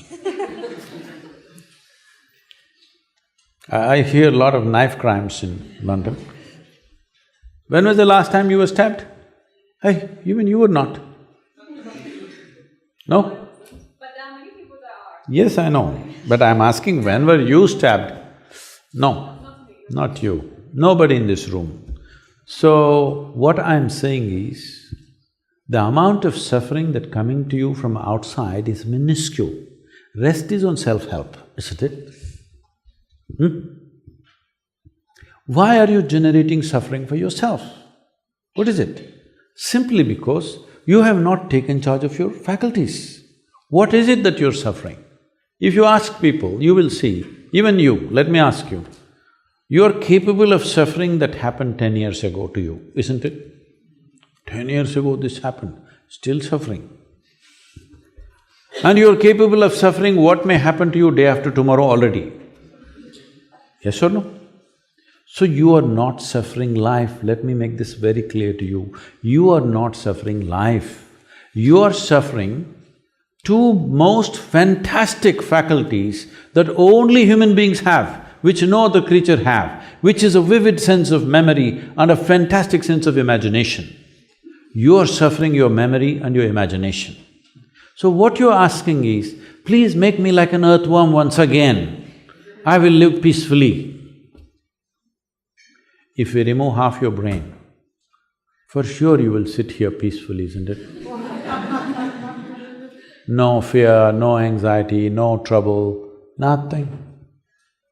I hear a lot of knife crimes in London. When was the last time you were stabbed? Hey, even you were not. No? But there are many people that are. Yes, I know. But I'm asking, when were you stabbed? No, not you. Nobody in this room. So, what I'm saying is, the amount of suffering that coming to you from outside is minuscule. Rest is on self-help, isn't it? Why are you generating suffering for yourself? What is it? Simply because you have not taken charge of your faculties. What is it that you're suffering? If you ask people, you will see, even you, let me ask you, you're capable of suffering that happened 10 years ago to you, isn't it? 10 years ago this happened, still suffering. And you're capable of suffering what may happen to you day after tomorrow already. Yes or no? So you are not suffering life, let me make this very clear to you. You are not suffering life. You are suffering two most fantastic faculties that only human beings have, which no other creature have, which is a vivid sense of memory and a fantastic sense of imagination. You are suffering your memory and your imagination. So what you're asking is, please make me like an earthworm once again, I will live peacefully. If we remove half your brain, for sure you will sit here peacefully, isn't it? No fear, no anxiety, no trouble, nothing.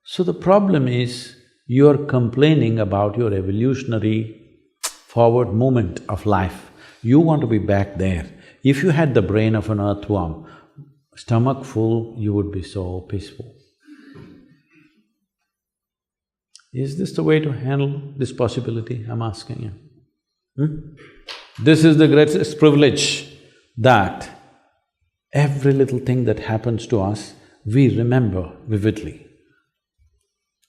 So the problem is, you're complaining about your evolutionary forward movement of life. You want to be back there. If you had the brain of an earthworm, stomach full, you would be so peaceful. Is this the way to handle this possibility? I'm asking you. This is the greatest privilege, that every little thing that happens to us, we remember vividly.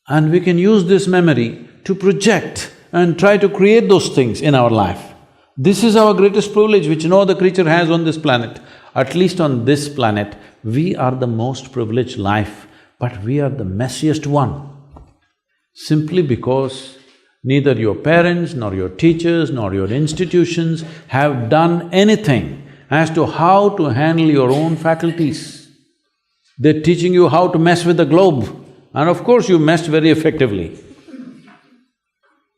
And we can use this memory to project and try to create those things in our life. This is our greatest privilege which no other creature has on this planet. At least on this planet, we are the most privileged life, but we are the messiest one. Simply because neither your parents, nor your teachers, nor your institutions have done anything as to how to handle your own faculties. They're teaching you how to mess with the globe, and of course you messed very effectively.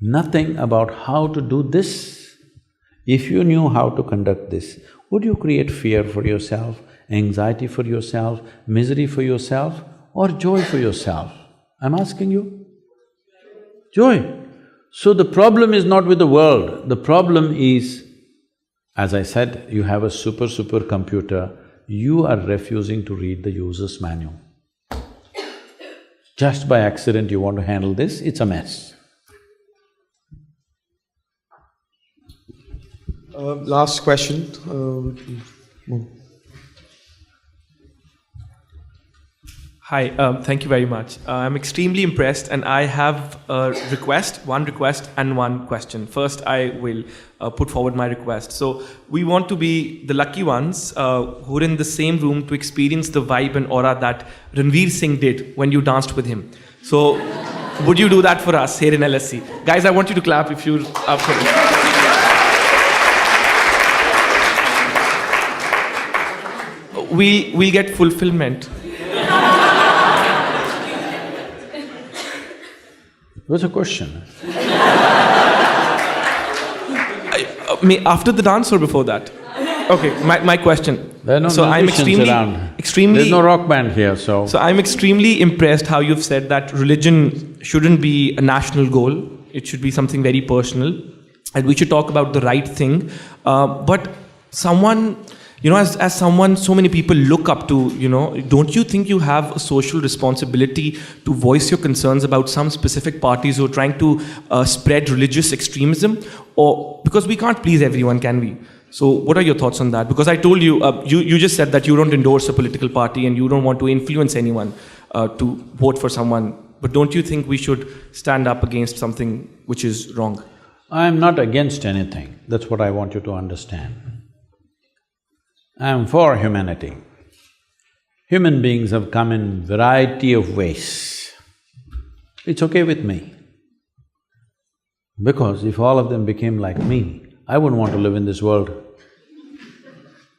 Nothing about how to do this. If you knew how to conduct this, would you create fear for yourself, anxiety for yourself, misery for yourself, or joy for yourself? I'm asking you. Joy. So the problem is not with the world, the problem is, as I said, you have a super computer, you are refusing to read the user's manual. Just by accident you want to handle this, it's a mess. Last question. Hi, thank you very much. I'm extremely impressed, and I have a request, one request and one question. First, I will put forward my request. So, we want to be the lucky ones who are in the same room to experience the vibe and aura that Ranveer Singh did when you danced with him. So, would you do that for us here in LSC? Guys, I want you to clap if you're up for it. We'll get fulfillment. What's the question? After the dance or before that? Okay, my question. There are no so I'm musicians around. extremely. There's no rock band here, so… So I'm extremely impressed how you've said that religion shouldn't be a national goal. It should be something very personal, and we should talk about the right thing. But someone, as someone so many people look up to, don't you think you have a social responsibility to voice your concerns about some specific parties who are trying to spread religious extremism? Or because we can't please everyone, can we? So what are your thoughts on that? Because I told you, you just said that you don't endorse a political party and you don't want to influence anyone to vote for someone. But don't you think we should stand up against something which is wrong? I'm not against anything, that's what I want you to understand. I'm for humanity. Human beings have come in variety of ways. It's okay with me. Because if all of them became like me, I wouldn't want to live in this world.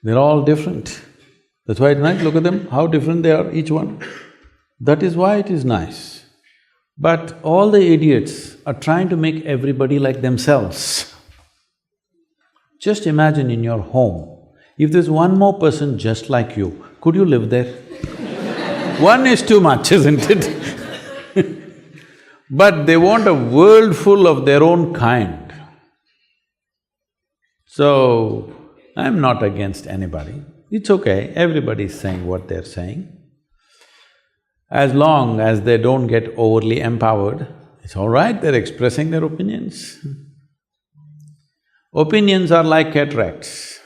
They're all different. That's why it's nice, look at them, how different they are, each one. That is why it is nice. But all the idiots are trying to make everybody like themselves. Just imagine in your home, if there's one more person just like you, could you live there? One is too much, isn't it? But they want a world full of their own kind. So, I'm not against anybody. It's okay, everybody's saying what they're saying. As long as they don't get overly empowered, it's all right, they're expressing their opinions. Opinions are like cataracts.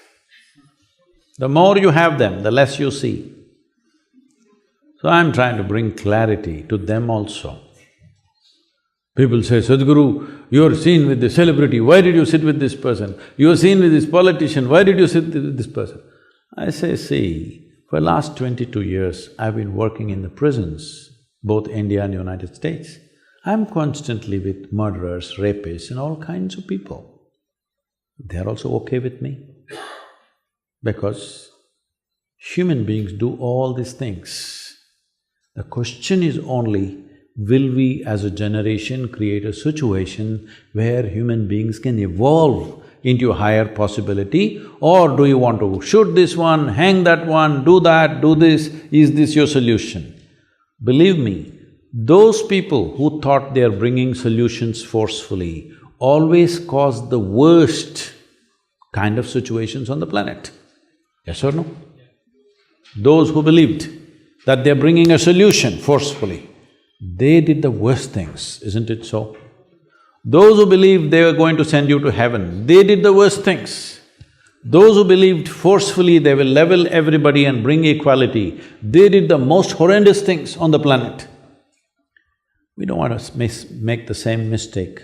The more you have them, the less you see. So I'm trying to bring clarity to them also. People say, Sadhguru, you're seen with the celebrity, why did you sit with this person? You're seen with this politician, why did you sit with this person? I say, see, for the last 22 years, I've been working in the prisons, both India and United States. I'm constantly with murderers, rapists and all kinds of people. They're also okay with me. Because human beings do all these things. The question is only, will we as a generation create a situation where human beings can evolve into a higher possibility, or do you want to shoot this one, hang that one, do that, do this, is this your solution? Believe me, those people who thought they are bringing solutions forcefully always cause the worst kind of situations on the planet. Yes or no? Those who believed that they're bringing a solution forcefully, they did the worst things, isn't it so? Those who believed they were going to send you to heaven, they did the worst things. Those who believed forcefully they will level everybody and bring equality, they did the most horrendous things on the planet. We don't want to make the same mistake.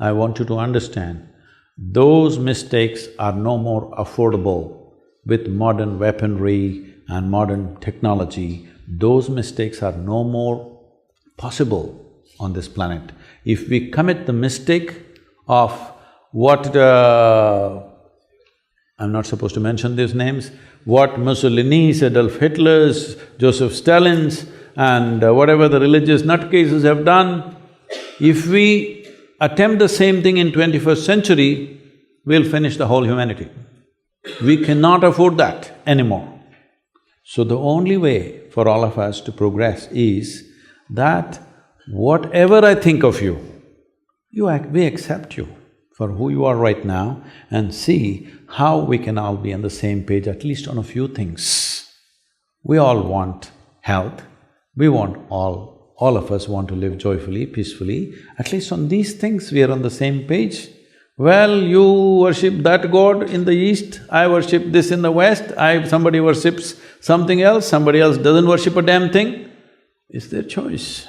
I want you to understand, those mistakes are no more affordable with modern weaponry and modern technology. Those mistakes are no more possible on this planet. If we commit the mistake of what I'm not supposed to mention these names, what Mussolini's, Adolf Hitler's, Joseph Stalin's and whatever the religious nutcases have done, if we attempt the same thing in 21st century, we'll finish the whole humanity. We cannot afford that anymore. So the only way for all of us to progress is that whatever I think of you, we accept you for who you are right now and see how we can all be on the same page, at least on a few things. We all want health, we want all of us want to live joyfully, peacefully, at least on these things we are on the same page. Well, you worship that god in the east, I worship this in the west, somebody worships something else, somebody else doesn't worship a damn thing. It's their choice.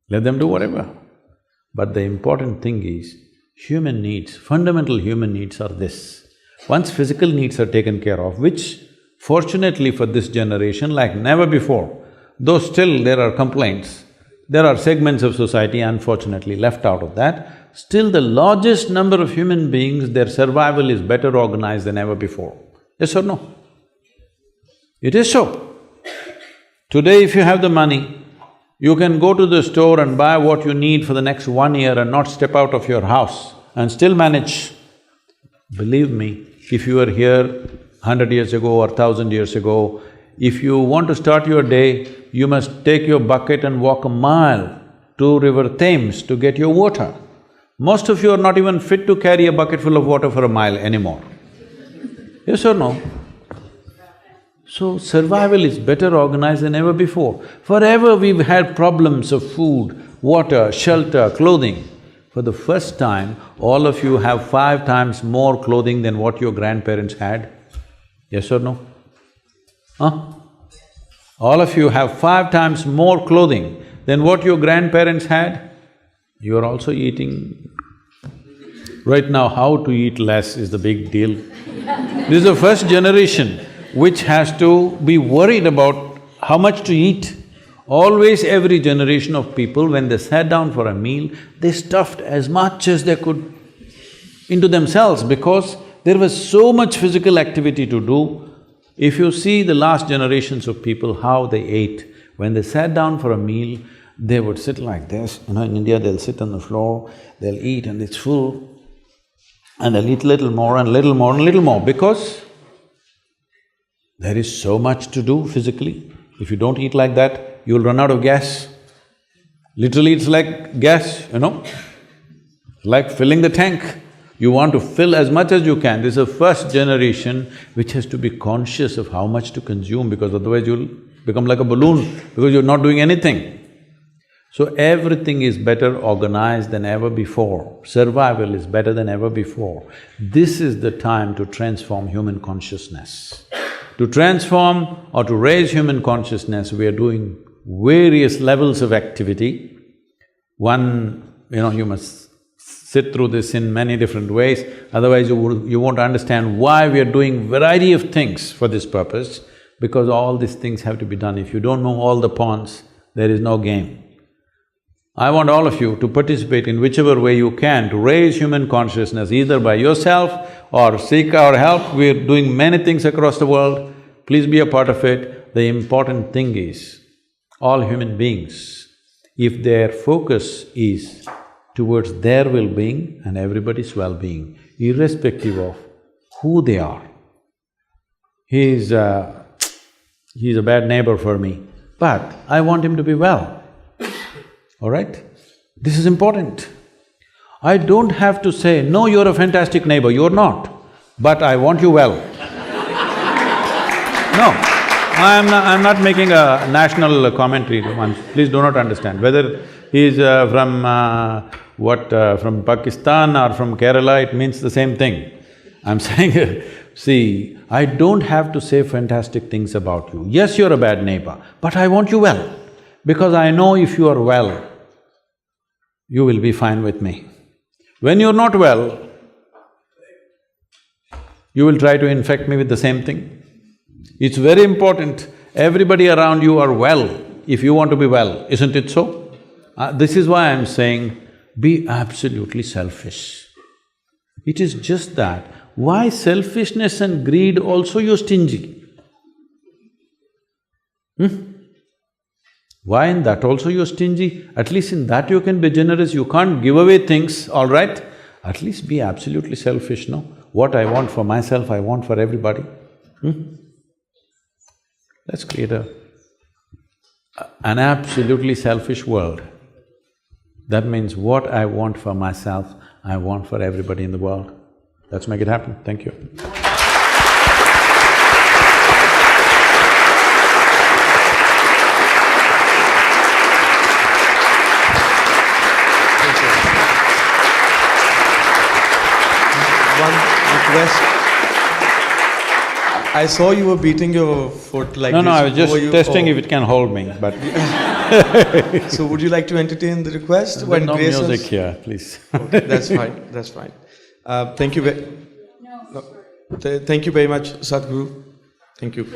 Let them do whatever. But the important thing is, human needs, fundamental human needs are this. Once physical needs are taken care of, which fortunately for this generation, like never before, though still there are complaints, there are segments of society unfortunately left out of that, still the largest number of human beings, their survival is better organized than ever before. Yes or no? It is so. Today if you have the money, you can go to the store and buy what you need for the next 1 year and not step out of your house and still manage. Believe me, if you are here 100 years ago or 1,000 years ago. If you want to start your day, you must take your bucket and walk a mile to River Thames to get your water. Most of you are not even fit to carry a bucket full of water for a mile anymore. Yes or no? So survival is better organized than ever before. Forever we've had problems of food, water, shelter, clothing. For the first time, all of you have 5 times more clothing than what your grandparents had. Yes or no? Huh? All of you have 5 times more clothing than what your grandparents had. You are also eating… Right now, how to eat less is the big deal. This is the first generation which has to be worried about how much to eat. Always every generation of people, when they sat down for a meal, they stuffed as much as they could into themselves because there was so much physical activity to do. If you see the last generations of people, how they ate, when they sat down for a meal, they would sit like this. In India they'll sit on the floor, they'll eat and it's full, and they'll eat little more and little more and little more because there is so much to do physically. If you don't eat like that, you'll run out of gas. Literally, it's like gas, like filling the tank. You want to fill as much as you can. This is the first generation which has to be conscious of how much to consume because otherwise you'll become like a balloon because you're not doing anything. So everything is better organized than ever before. Survival is better than ever before. This is the time to transform human consciousness. To transform or to raise human consciousness, we are doing various levels of activity. One, you must sit through this in many different ways, otherwise you won't understand why we are doing variety of things for this purpose, because all these things have to be done. If you don't know all the pawns, there is no game. I want all of you to participate in whichever way you can to raise human consciousness, either by yourself or seek our help. We're doing many things across the world. Please be a part of it. The important thing is, all human beings, if their focus is towards their well-being and everybody's well-being, irrespective of who they are. He's a bad neighbor for me, but I want him to be well. All right? This is important. I don't have to say, no, you're a fantastic neighbor, you're not, but I want you well. No, I'm not making a national commentary, please do not understand. Whether he's from Pakistan or from Kerala, it means the same thing. I'm saying, see, I don't have to say fantastic things about you. Yes, you're a bad neighbor, but I want you well, because I know if you are well, you will be fine with me. When you're not well, you will try to infect me with the same thing. It's very important, everybody around you are well if you want to be well, isn't it so? This is why I'm saying, be absolutely selfish. It is just that, why selfishness and greed also you're stingy? Why in that also you're stingy? At least in that you can be generous, you can't give away things, all right? At least be absolutely selfish, no? What I want for myself, I want for everybody. Let's create an absolutely selfish world. That means what I want for myself, I want for everybody in the world. Let's make it happen. Thank you. One request. I saw you were beating your foot like this. No, I was just testing if it can hold me, but… So would you like to entertain the request? There's no music here, please. Okay, that's fine, that's fine. Thank you thank you very much, Sadhguru. Thank you.